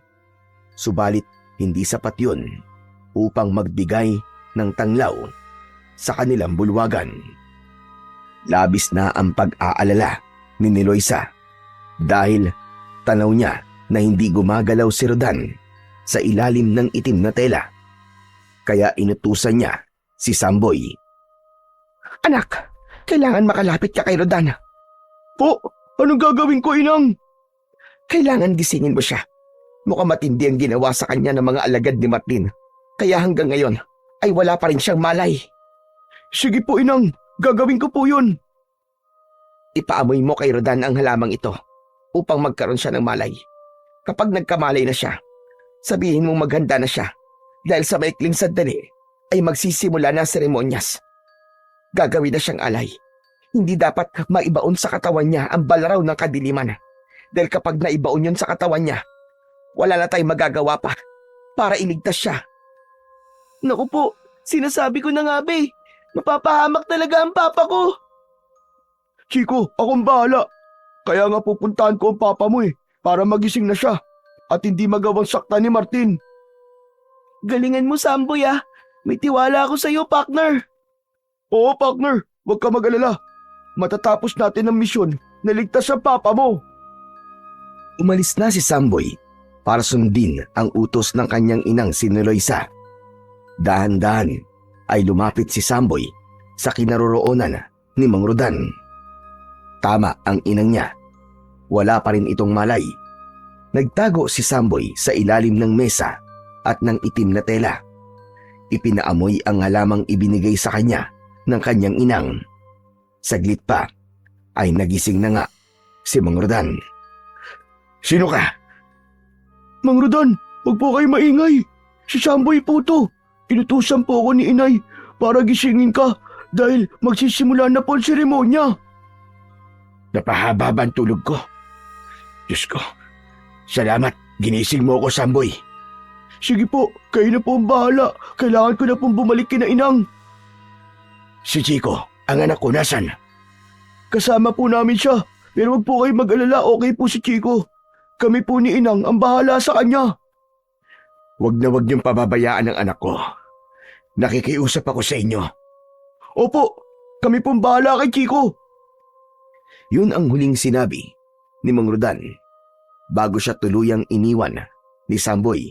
Subalit hindi sapat yun upang magbigay ng tanglaw sa kanilang bulwagan. Labis na ang pag-aalala ni Niloisa dahil tanaw niya na hindi gumagalaw si Rodan sa ilalim ng itim na tela. Kaya inutusan niya si Samboy. Anak, Kailangan makalapit ka kay Rodan. Po, anong gagawin ko, Inang? Kailangan gisingin mo siya. Mukhang matindi ang ginawa sa kanya ng mga alagad ni Martin. Kaya hanggang ngayon ay wala pa rin siyang malay. Sige po, Inang. Gagawin ko po yun. Ipaamoy mo kay Rodan ang halamang ito upang magkaroon siya ng malay. Kapag nagkamalay na siya, sabihin mong maghanda na siya dahil sa maikling sandali ay magsisimula na ang seremonyas. Gagawin na siyang alay. Hindi dapat maibaon sa katawan niya ang balaraw ng kadiliman. Dahil kapag naibaon yun sa katawan niya, wala na tayong magagawa pa para iligtas siya. Naku po, sinasabi ko na nga ba eh. Mapapahamak talaga ang papa ko. Chico, akong bahala. Kaya nga pupuntahan ko ang papa mo para magising na siya at hindi magawang sakta ni Martin. Galingan mo, Samboy ah. May tiwala ako sa'yo, partner. Oo, partner. Huwag ka mag-alala. Matatapos natin ang misyon na ligtas ang papa mo. Umalis na si Samboy para sundin ang utos ng kanyang inang si Eloisa. Dahan-dahan ay lumapit si Samboy sa kinaroroonan ni Mang Rodan. Tama ang inang niya. Wala pa rin itong malay. Nagtago si Samboy sa ilalim ng mesa at ng itim na tela. Ipinaamoy ang halamang ibinigay sa kanya ng kanyang inang. Saglit pa ay nagising na nga si Mang Rodan. Sino ka? Mang Rodan, huwag po kayo maingay. Si Samboy po to. Inutusan po ako ni Inay para gisingin ka dahil magsisimula na po ang seremonya. Napahaba ba ang tulog ko? Diyos ko, salamat. Ginising mo ako, Samboy. Sige po, kayo na po ang bahala. Kailangan ko na pong bumalik kina Inang. Si Chico, ang anak ko, nasan? Kasama po namin siya. Pero wag po kayo mag-alala, okay po si Chico. Kami po ni Inang ang bahala sa kanya. Wag na wag niyong pababayaan ang anak ko. Nakikiusap ako sa inyo. Opo, kami pong bahala kay Chico. Yun ang huling sinabi ni Mang Rodan bago siya tuluyang iniwan ni Samboy.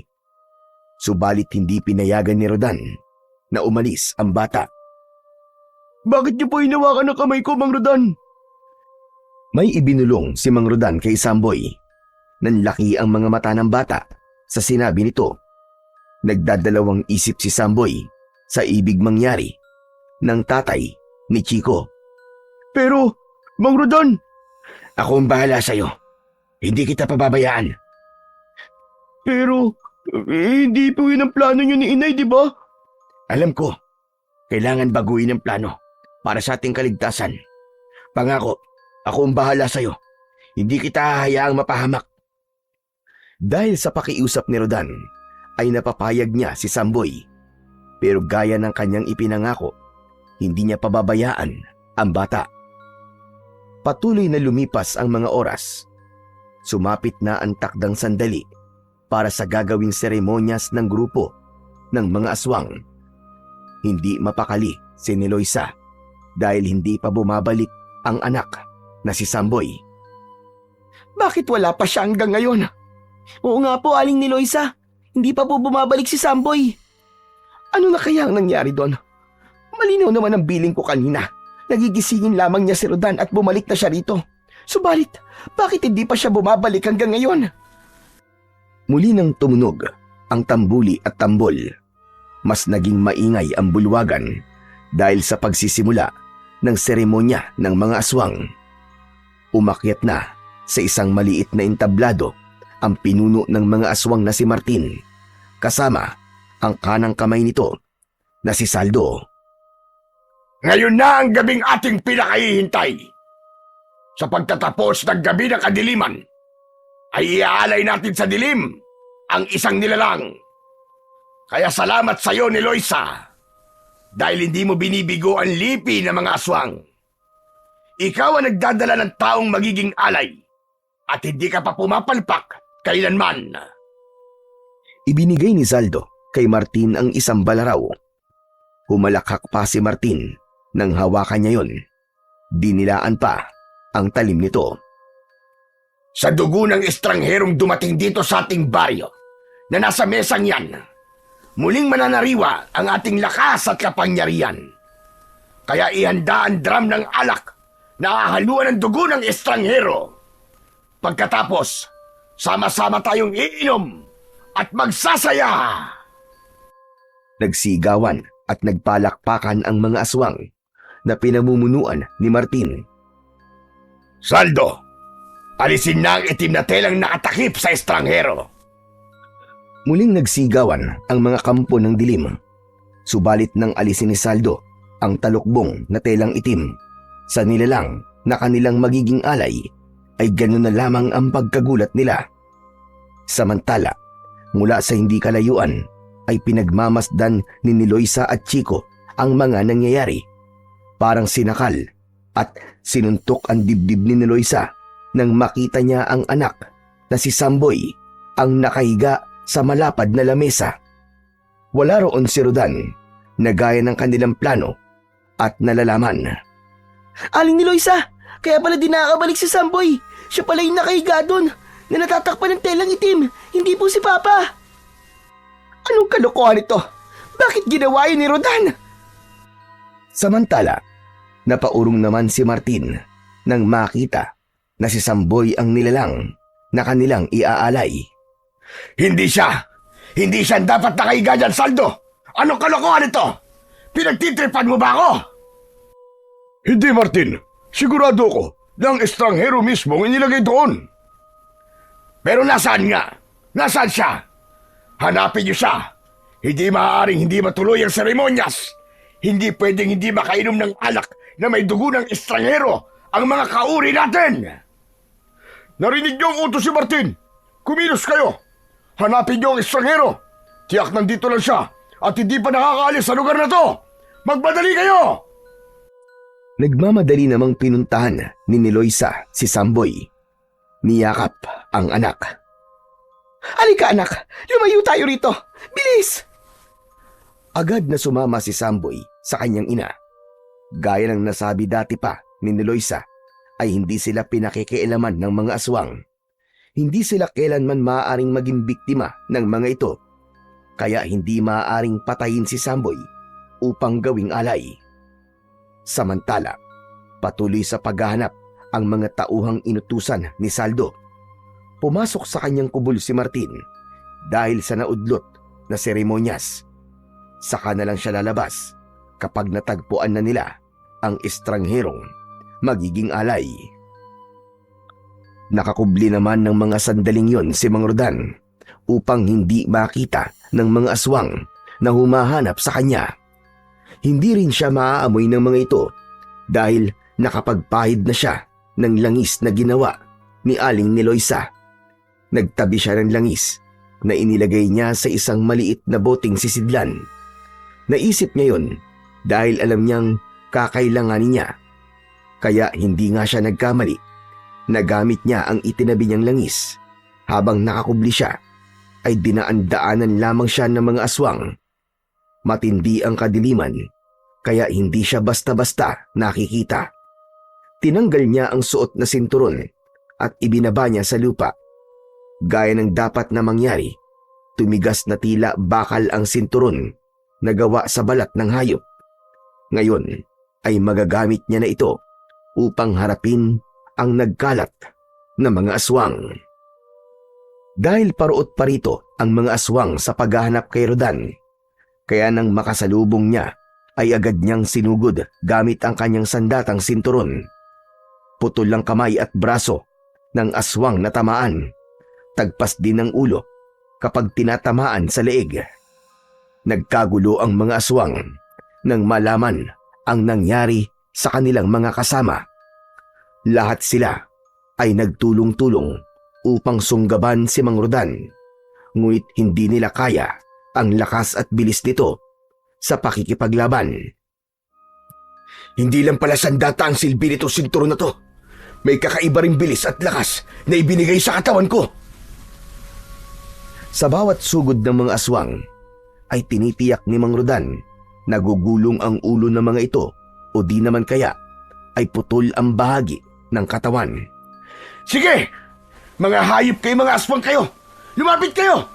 Subalit hindi pinayagan ni Rodan na umalis ang bata. Bakit niyo po hinawakan ang kamay ko, Mang Rodan? May ibinulong si Mang Rodan kay Samboy. Nanlaki ang mga mata ng bata sa sinabi nito. Nagdadalawang isip si Samboy sa ibig mangyari ng tatay ni Chico. Pero, Mang Rodan, ako ang bahala sa'yo. Hindi kita pababayaan. Pero, hindi po yun ang plano niyo ni Inay, di ba? Alam ko, kailangan baguhin ang plano para sa ating kaligtasan. Pangako, ako ang bahala sa'yo. Hindi kita hahayaang mapahamak. Dahil sa pakiusap ni Rodan, ay napapayag niya si Samboy. Pero gaya ng kanyang ipinangako, hindi niya pababayaan ang bata. Patuloy na lumipas ang mga oras. Sumapit na ang takdang sandali para sa gagawing seremonyas ng grupo ng mga aswang. Hindi mapakali si Eloisa dahil hindi pa bumabalik ang anak na si Samboy. Bakit wala pa siya hanggang ngayon? Oo nga po, Aling Niloisa. Hindi pa po bumabalik si Samboy. Ano na kaya ang nangyari doon? Malinaw naman ang biling ko kanina. Nagigisingin lamang niya si Rodan at bumalik na siya rito. Subalit, bakit hindi pa siya bumabalik hanggang ngayon? Muli nang tumunog ang tambuli at tambol. Mas naging maingay ang bulwagan dahil sa pagsisimula ng seremonya ng mga aswang. Umakyat na sa isang maliit na entablado ang pinuno ng mga aswang na si Martin, kasama ang kanang kamay nito na si Saldo. Ngayon na ang gabing ating pinakahihintay. Sa pagtatapos ng gabi ng kadiliman, ay iaalay natin sa dilim ang isang nilalang. Kaya salamat sa iyo, Eloisa, dahil hindi mo binibigo ang lipi ng mga aswang. Ikaw ang nagdadala ng taong magiging alay at hindi ka pa pumapalpak kailanman. Ibinigay ni Saldo kay Martin ang isang balaraw. Humalakhak pa si Martin nang hawakan niya yon. Dinilaan pa ang talim nito. Sa dugo ng estrangherong dumating dito sa ating baryo na nasa mesang yan, muling mananariwa ang ating lakas at kapangyarihan. Kaya ihanda ang drum ng alak na hahaluan ng dugo ng estranghero. Pagkatapos, sama-sama tayong iinom at magsasaya. Nagsigawan at nagpalakpakan ang mga aswang na pinamumunuan ni Martin. Saldo, alisin na ang itim na telang nakatakip sa estranghero. Muling nagsigawan ang mga kampo ng dilim. Subalit nang alisin ni Saldo ang talukbong na telang itim sa nilalang na kanilang magiging alay, ay ganoon na lamang ang pagkagulat nila. Samantala, mula sa hindi kalayuan ay pinagmamasdan ni Niloisa at Chico ang mga nangyayari. Parang sinakal at sinuntok ang dibdib ni Niloisa nang makita niya ang anak na si Samboy ang nakahiga sa malapad na lamesa. Wala roon si Rodan na gaya ng kanilang plano at nalalaman. Aling Niloisa, kaya pala di nakakabalik si Samboy. Siya pala yung nakahiga doon na natatakpan ng telang itim, hindi po si Papa. Anong kalokohan ito? Bakit ginawa yun ni Rodan? Samantala, napaurong naman si Martin nang makita na si Samboy ang nilalang na kanilang iaalay. Hindi siya! Hindi siya dapat nakahiga dyan, Saldo! Anong kalokohan ito? Pinagtitripan mo ba ako? Hindi, Martin. Sigurado ko na ang estranghero mismo ang inilagay doon. Pero nasaan nga? Nasaan siya? Hanapin niyo siya. Hindi maaaring hindi matuloy ang seremonyas. Hindi pwedeng hindi makainom ng alak na may dugo ng estranghero ang mga kauri natin. Narinig niyo ang utos si Martin. Kumilos kayo. Hanapin niyo ang estranghero. Tiyak nandito lang siya at hindi pa nakakaalis sa lugar na to. Magmadali kayo! Nagmamadali namang pinuntahan ni Niloisa si Samboy. Niyakap ang anak. Halika anak, lumayo tayo rito. Bilis! Agad na sumama si Samboy sa kanyang ina. Gaya ng nasabi dati pa ni Niloisa, ay hindi sila pinakikialaman ng mga aswang. Hindi sila kailanman maaaring maging biktima ng mga ito. Kaya hindi maaaring patayin si Samboy upang gawing alay. Samantala, patuloy sa paghahanap ang mga tauhang inutusan ni Saldo. Pumasok sa kanyang kubol si Martin dahil sa naudlot na seremonyas. Saka na lang siya lalabas kapag natagpuan na nila ang estrangherong magiging alay. Nakakubli naman ng mga sandaling yon si Mang Rodan upang hindi makita ng mga aswang na humahanap sa kanya. Hindi rin siya maaamoy ng mga ito dahil nakapagpahid na siya ng langis na ginawa ni Aling Niloisa. Nagtabi siya ng langis na inilagay niya sa isang maliit na boteng sisidlan. Naisip niya yon dahil alam niyang kakailanganin niya. Kaya hindi nga siya nagkamali. Nagamit niya ang itinabi niyang langis. Habang nakakubli siya, ay dinaan-daanan lamang siya ng mga aswang. Matindi ang kadiliman, kaya hindi siya basta-basta nakikita. Tinanggal niya ang suot na sinturon at ibinaba niya sa lupa. Gaya ng dapat na mangyari, tumigas na tila bakal ang sinturon na gawa sa balat ng hayop. Ngayon ay magagamit niya na ito upang harapin ang nagkalat na mga aswang. Dahil paruot parito ang mga aswang sa paghahanap kay Rodan, kaya nang makasalubong niya ay agad niyang sinugod gamit ang kanyang sandatang sinturon. Putol ang kamay at braso ng aswang na tamaan. Tagpas din ang ulo kapag tinatamaan sa leeg. Nagkagulo ang mga aswang nang malaman ang nangyari sa kanilang mga kasama. Lahat sila ay nagtulong-tulong upang sunggaban si Mang Rodan, ngunit hindi nila kaya ang lakas at bilis nito sa pakikipaglaban. Hindi lang pala sandata ang silbi nito sinturon na to. May kakaiba ring bilis at lakas na ibinigay sa katawan ko. Sa bawat sugod ng mga aswang ay tinitiyak ni Mang Rodan na gugulong ang ulo ng mga ito o di naman kaya ay putol ang bahagi ng katawan. Sige! Mga hayop kayo, mga aswang kayo! Lumapit kayo!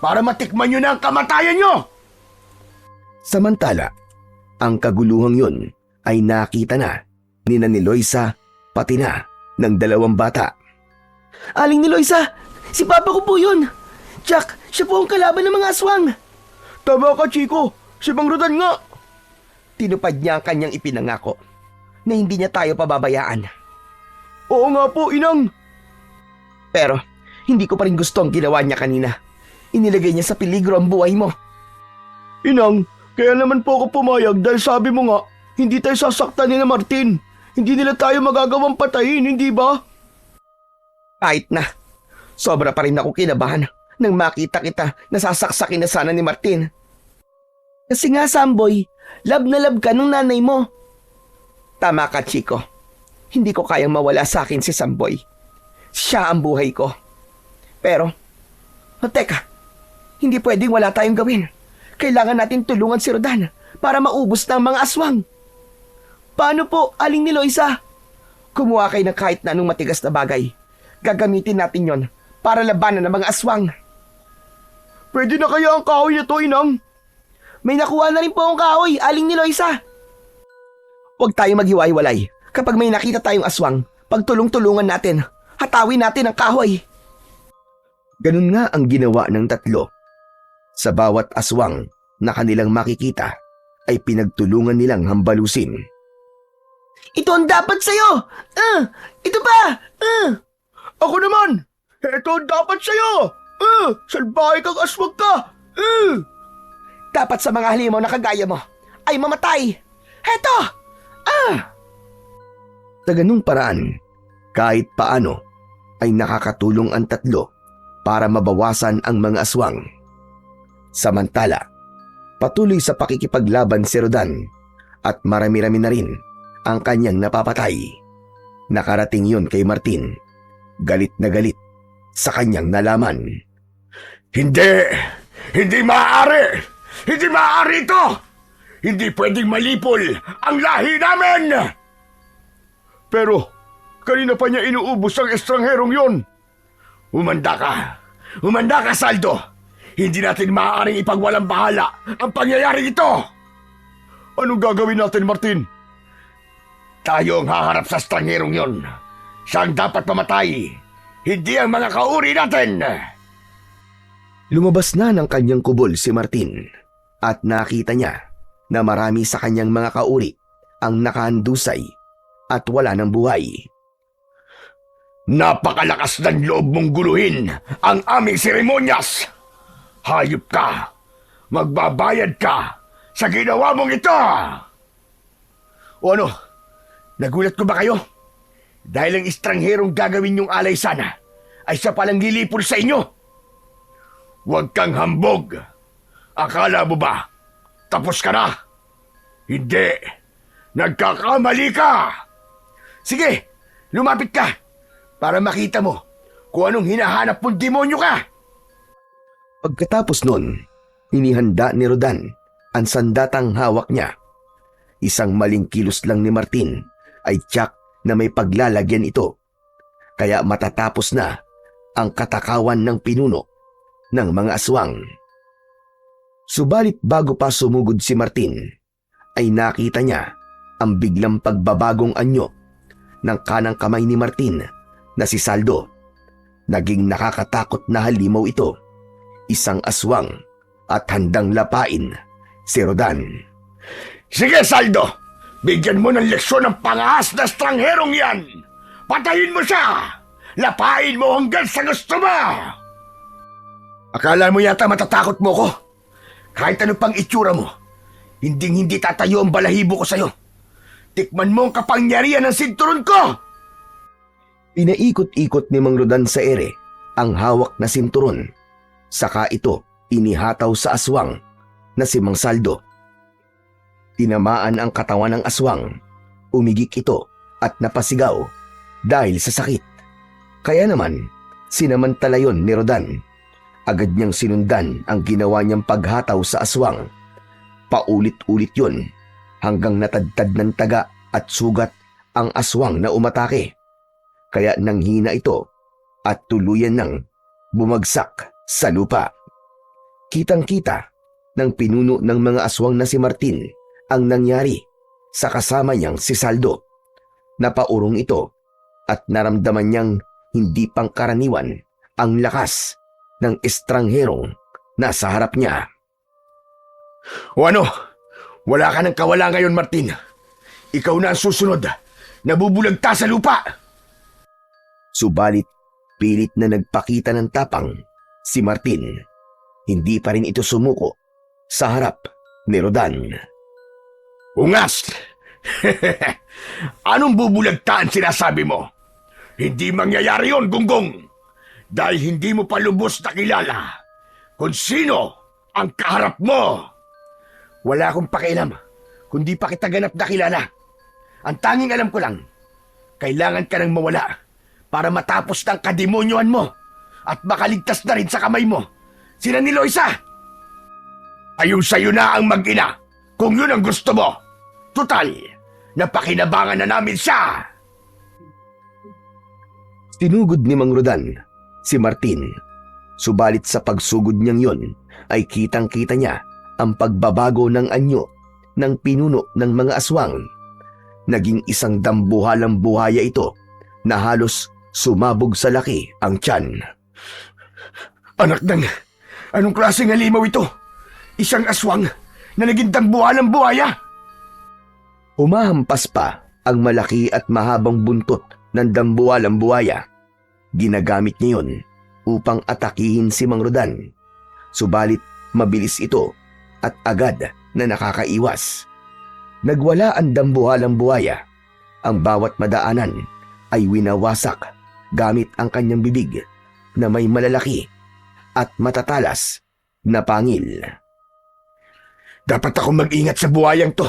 Para matikman nyo na ang kamatayan nyo! Samantala, ang kaguluhang yun ay nakita na ni Loisa pati na ng dalawang bata. Aling ni Loisa, si Papa ko po yun. Jack, siya po ang kalaban ng mga aswang. Tama ka, Chico. Si Mang Rodan nga. Tinupad niya ang kanyang ipinangako na hindi niya tayo pababayaan. Oo nga po, Inang. Pero hindi ko pa rin gusto ang ginawa niya kanina. Inilagay niya sa peligro ang buhay mo. Inang, kaya naman po ako pumayag dahil sabi mo nga, hindi tayo sasaktan ni na Martin. Hindi nila tayo magagawang patayin, hindi ba? Kahit na, sobra pa rin ako kinabahan nang makita kita na sasaksakin na sana ni Martin. Kasi nga, Samboy, love na love ka nung nanay mo. Tama ka, Chico. Hindi ko kayang mawala sa akin si Samboy. Siya ang buhay ko. Pero, teka, hindi pwedeng wala tayong gawin. Kailangan natin tulungan si Rodan para maubos na ang mga aswang. Paano po, Aling ni Loisa? Kumuha kayo ng kahit na anong matigas na bagay. Gagamitin natin yon para labanan ng mga aswang. Pwede na kaya ang kahoy na to, Inang? May nakuha na rin po akong kahoy, Aling ni Loisa. Huwag tayo maghiwa-hiwalay. Kapag may nakita tayong aswang, pagtulong-tulungan natin. Hatawin natin ang kahoy. Ganun nga ang ginawa ng tatlo. Sa bawat aswang na kanilang makikita ay pinagtulungan nilang hambalusin. Ito ang dapat sa'yo! Ito pa! Ako naman! Ito ang dapat sa'yo! Salbahe kang aswang ka! Dapat sa mga halimaw na kagaya mo ay mamatay. Heto! Sa ganung paraan, kahit paano ay nakakatulong ang tatlo para mabawasan ang mga aswang. Samantala, patuloy sa pakikipaglaban si Rodan at marami-rami na rin ang kanyang napapatay. Nakarating yun kay Martin. Galit na galit sa kanyang nalaman. Hindi! Hindi maaari! Hindi maaari ito! Hindi pwedeng malipol ang lahi namin! Pero, kanina pa niya inuubos ang estrangherong yon. Umanda ka! Umanda ka, Saldo! Hindi natin maaaring ipagwalang bahala ang pangyayari ito! Anong gagawin natin, Martin? Tayo ang haharap sa estrangherong yon. Siya ang dapat mamatay, hindi ang mga kauri natin! Lumabas na ng kanyang kubol si Martin at nakita niya na marami sa kanyang mga kauri ang nakahandusay at wala ng buhay. Napakalakas ng loob mong guluhin ang aming seremonyas! Hayop ka! Magbabayad ka sa ginawa mong ito! O ano? Nagulat ko ba kayo? Dahil ang estrangherong gagawin yung alay sana ay siya palang lilipol sa inyo. Huwag kang hambog. Akala mo ba tapos ka na? Hindi. Nagkakamali ka. Sige, lumapit ka para makita mo kung anong hinahanap mong demonyo ka. Pagkatapos nun, inihanda ni Rodan ang sandatang hawak niya. Isang maling kilos lang ni Martin ay tiyak na may paglalagyan ito. Kaya matatapos na ang katakawan ng pinuno ng mga aswang. Subalit bago pa sumugod si Martin, ay nakita niya ang biglang pagbabagong anyo ng kanang kamay ni Martin na si Saldo. Naging nakakatakot na halimaw ito. Isang aswang at handang lapain si Rodan. Sige, Saldo! Bigyan mo ng leksyon ng pangahas na estrangherong yan! Patayin mo siya! Lapain mo hanggang sa gusto mo! Akala mo yata matatakot mo ko? Kahit ano pang itsura mo, hindi tatayo ang balahibo ko sa'yo. Tikman mo ang kapangyarihan ng sinturon ko! Pinaikot-ikot ni Mang Rodan sa ere ang hawak na sinturon. Saka ito inihataw sa aswang na si Mang Saldo. Tinamaan ang katawan ng aswang. Umigik ito at napasigaw dahil sa sakit. Kaya naman, sinamantala yon ni Rodan. Agad niyang sinundan ang ginawa niyang paghataw sa aswang. Paulit-ulit yon hanggang natadtad ng taga at sugat ang aswang na umatake. Kaya nanghina ito at tuluyan nang bumagsak sa lupa. Kitang-kita ng pinuno ng mga aswang na si Martin ang nangyari sa kasama niyang si Saldo. Napaurong ito at naramdaman niyang hindi pangkaraniwan ang lakas ng estrangherong nasa harap niya. O ano? Wala ka ng kawala ngayon, Martin. Ikaw na ang susunod. Nabubulagta sa lupa. Subalit pilit na nagpakita ng tapang si Martin. Hindi pa rin ito sumuko sa harap ni Rodan. Ungas! Anong bubulagtaan sinasabi mo? Hindi mangyayari yon, Gunggong. Dahil hindi mo pa lubos na kilala kung sino ang kaharap mo. Wala akong pakialam kung di pa kita ganap na kilala. Ang tanging alam ko lang, kailangan ka nang mawala para matapos ng kademonyohan mo at makaligtas na rin sa kamay mo sila ni Loisa. Ayun sa'yo na ang mag-ina kung yun ang gusto mo. Tutal, napakinabangan na namin siya. Tinugod ni Mang Rodan si Martin. Subalit sa pagsugod niyang yon ay kitang-kita niya ang pagbabago ng anyo ng pinuno ng mga aswang. Naging isang dambuhalang buhaya ito na halos sumabog sa laki ang tiyan. Anak ng, anong klaseng halimaw ito? Isang aswang na naging dambuhalang buhaya? Humahampas pa ang malaki at mahabang buntot ng dambuhalang buhaya. Ginagamit niya yun upang atakihin si Mang Rodan. Subalit mabilis ito at agad na nakakaiwas. Nagwala ang dambuhalang buhaya. Ang bawat madaanan ay winawasak gamit ang kanyang bibig na may malalaki at matatalas na pangil. Dapat akong mag-ingat sa buhayang to.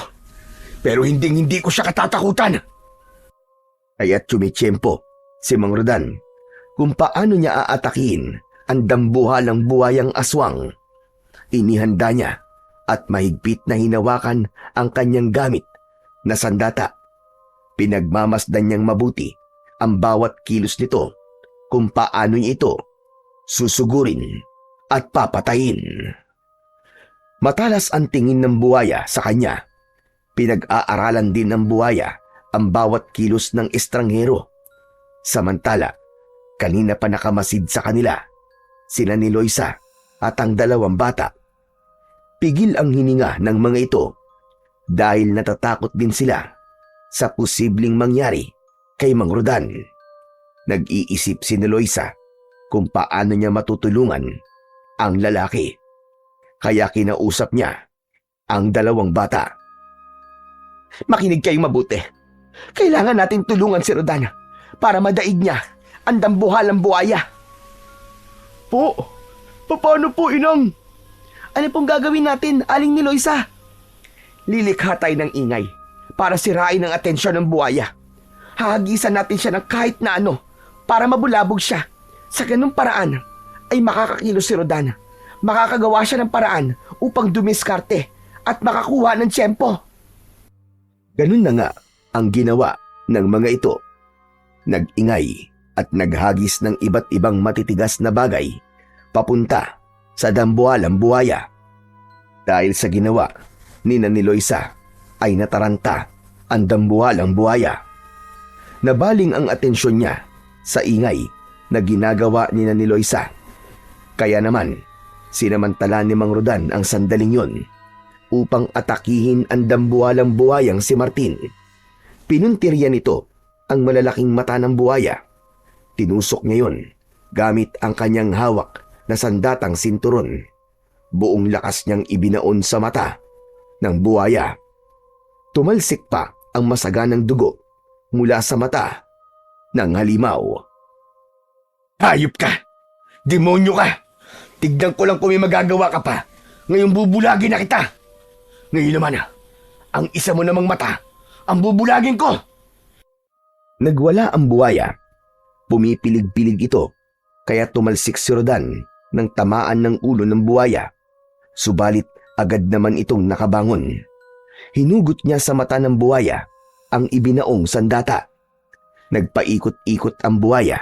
Pero hindi ko siya katatakutan. Kaya't tumitsyempo si Mang Rodan kung paano niya aatakihin ang dambuhalang buhayang aswang. Inihanda niya at mahigpit na hinawakan ang kanyang gamit na sandata. Pinagmamasdan niyang mabuti ang bawat kilos nito kung paano niya ito susugurin at papatayin. Matalas ang tingin ng buhaya sa kanya. Pinag-aaralan din ng buhaya ang bawat kilos ng estranghero. Samantala, kanina pa nakamasid sa kanila sina ni Loisa at ang dalawang bata. Pigil ang hininga ng mga ito dahil natatakot din sila sa posibleng mangyari kay Mang Rodan. Nag-iisip si Loisa kung paano niya matutulungan ang lalaki. Kaya kinausap niya ang dalawang bata. Makinig kayong mabuti. Kailangan natin tulungan si Rodan para madaig niya ang dambuhalang buhaya. Po, paano po, Inang? Ano pong gagawin natin, Aling ni Loisa? Lilikha tayo ng ingay para sirain ang atensyon ng buhaya. Hahagisan natin siya ng kahit na ano para mabulabog siya. Sa ganung paraan ay makakakilos si Rodan. Makakagawa siya ng paraan upang dumiskarte at makakuha ng tiyempo. Ganun na nga ang ginawa ng mga ito. Nag-ingay at naghagis ng iba't ibang matitigas na bagay papunta sa dambuhalang buhaya. Dahil sa ginawa ni Loisa ay nataranta ang dambuhalang buhaya. Nabaling ang atensyon niya sa ingay na ginagawa ni Loisa. Kaya naman, sinamantala ni Mang Rodan ang sandaling yon upang atakihin ang dambuhalang buhayang si Martin. Pinuntirya nito ang malalaking mata ng buhaya. Tinusok niya yon gamit ang kanyang hawak na sandatang sinturon. Buong lakas niyang ibinaon sa mata ng buhaya. Tumalsik pa ang masaganang dugo mula sa mata ng halimaw. Hayop ka! Demonyo ka! Tignan ko lang kung may magagawa ka pa. Ngayon bubulagin na kita. Ngayon naman, ang isa mo namang mata, ang bubulagin ko. Nagwala ang buhaya. Pumipilig-pilig ito, kaya tumalsik si Rodan nang tamaan ng ulo ng buhaya. Subalit agad naman itong nakabangon. Hinugot niya sa mata ng buhaya ang ibinaong sandata. Nagpaikot-ikot ang buhaya.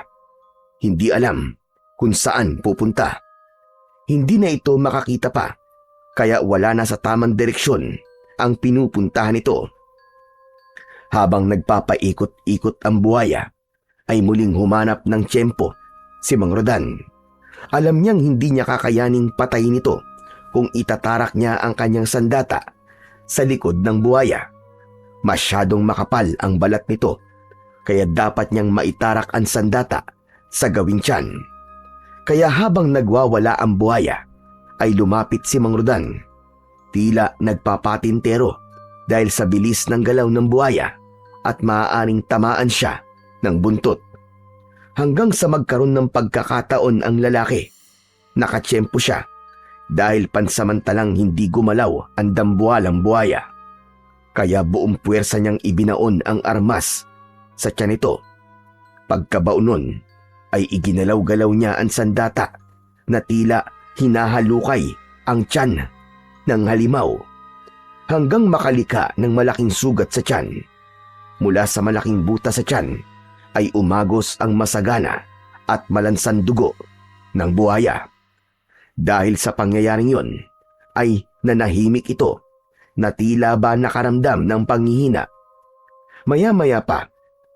Hindi alam kung saan pupunta. Hindi na ito makakita pa, kaya wala na sa tamang direksyon ang pinupuntahan nito. Habang nagpapaikot-ikot ang buhaya, ay muling humanap ng tiyempo si Mang Rodan. Alam niyang hindi niya kakayaning patayin ito kung itatarak niya ang kanyang sandata sa likod ng buhaya. Masyadong makapal ang balat nito, kaya dapat niyang maitarak ang sandata sa gawing tiyan. Kaya habang nagwawala ang buhaya, ay lumapit si Mang Rodan. Tila nagpapatintero dahil sa bilis ng galaw ng buhaya at maaaring tamaan siya ng buntot. Hanggang sa magkaroon ng pagkakataon ang lalaki, nakatsyempo siya dahil pansamantalang hindi gumalaw ang dambuhalang buhaya. Kaya buong puwersa niyang ibinaon ang armas sa tiyan nito. Pagkabao nun, ay iginalaw-galaw niya ang sandata na tila hinahalukay ang tiyan ng halimaw hanggang makalika ng malaking sugat sa tiyan. Mula sa malaking butas sa tiyan ay umagos ang masagana at malansang dugo ng buhaya. Dahil sa pangyayaring yon ay nanahimik ito na tila ba nakaramdam ng panghihina. Maya-maya pa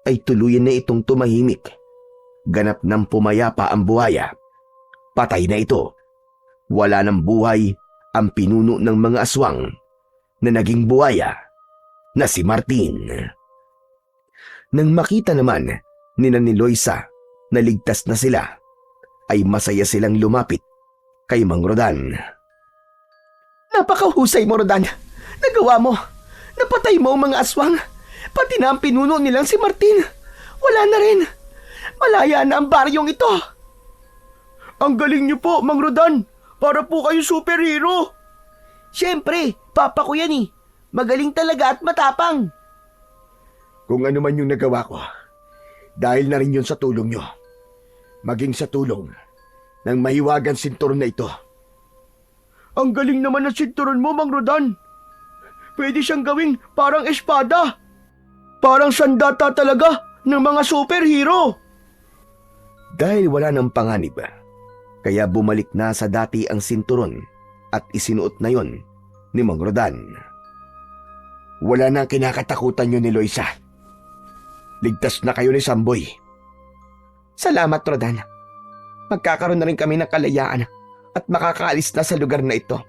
ay tuluyan na itong tumahimik. Ganap ng pumayapa ang buhaya. Patay na ito. Wala ng buhay ang pinuno ng mga aswang na naging buhaya na si Martin. Nang makita naman ni Loisa na ligtas na sila, ay masaya silang lumapit kay Mang Rodan. Napakahusay mo, Rodan. Nagawa mo. Napatay mo ang mga aswang. Pati na ang pinuno nilang si Martin. Wala na rin. Malaya na ang baryong ito. Ang galing niyo po, Mang Rodan. Para po kayo superhero. Siyempre, papa ko yan eh. Magaling talaga at matapang. Kung ano man yung nagawa ko, dahil na rin yun sa tulong nyo. Maging sa tulong ng mahiwagang sinturon na ito. Ang galing naman ng sinturon mo, Mang Rodan. Pwede siyang gawing parang espada. Parang sandata talaga ng mga superhero. Dahil wala ng panganib, kaya bumalik na sa dati ang sinturon at isinuot na yon ni Mang Rodan. Wala nang kinakatakutan nyo ni Loisa. Ligtas na kayo ni Samboy. Salamat, Rodan. Magkakaroon na rin kami ng kalayaan at makakaalis na sa lugar na ito.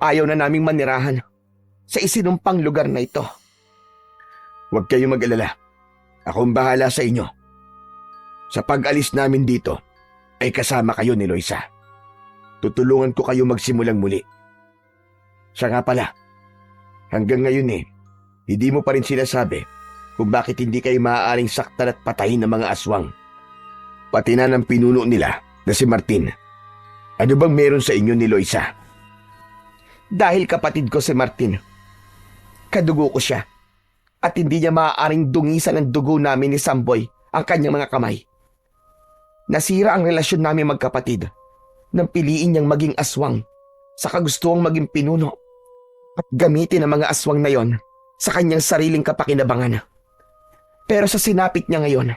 Ayaw na naming manirahan sa isinumpang lugar na ito. Huwag kayong mag-alala. Akong bahala sa inyo. Sa pag-alis namin dito, ay kasama kayo ni Loisa. Tutulungan ko kayo magsimulang muli. Siya nga pala, hanggang ngayon hindi mo pa rin sinasabi kung bakit hindi kayo maaaring saktan at patayin ng mga aswang. Pati na ng pinuno nila na si Martin. Ano bang meron sa inyo ni Loisa? Dahil kapatid ko si Martin, kadugo ko siya at hindi niya maaaring dungisan ang dugo namin ni Samboy ang kanyang mga kamay. Nasira ang relasyon namin magkapatid nang piliin niyang maging aswang sa kagustuhang maging pinuno at gamitin ang mga aswang na yon sa kanyang sariling kapakinabangan. Pero sa sinapit niya ngayon,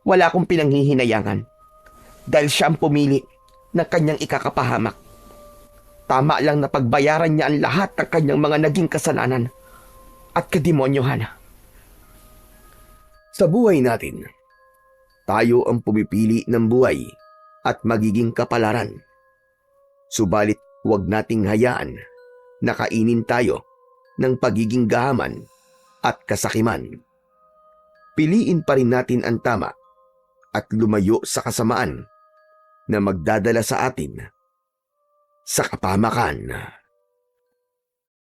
wala akong pinanghihinayangan dahil siya ang pumili ng kanyang ikakapahamak. Tama lang na pagbayaran niya ang lahat ng kanyang mga naging kasalanan at kademonyohan. Sa buhay natin, tayo ang pumipili ng buhay at magiging kapalaran. Subalit huwag nating hayaan na kainin tayo ng pagiging gahaman at kasakiman. Piliin pa rin natin ang tama at lumayo sa kasamaan na magdadala sa atin sa kapahamakan.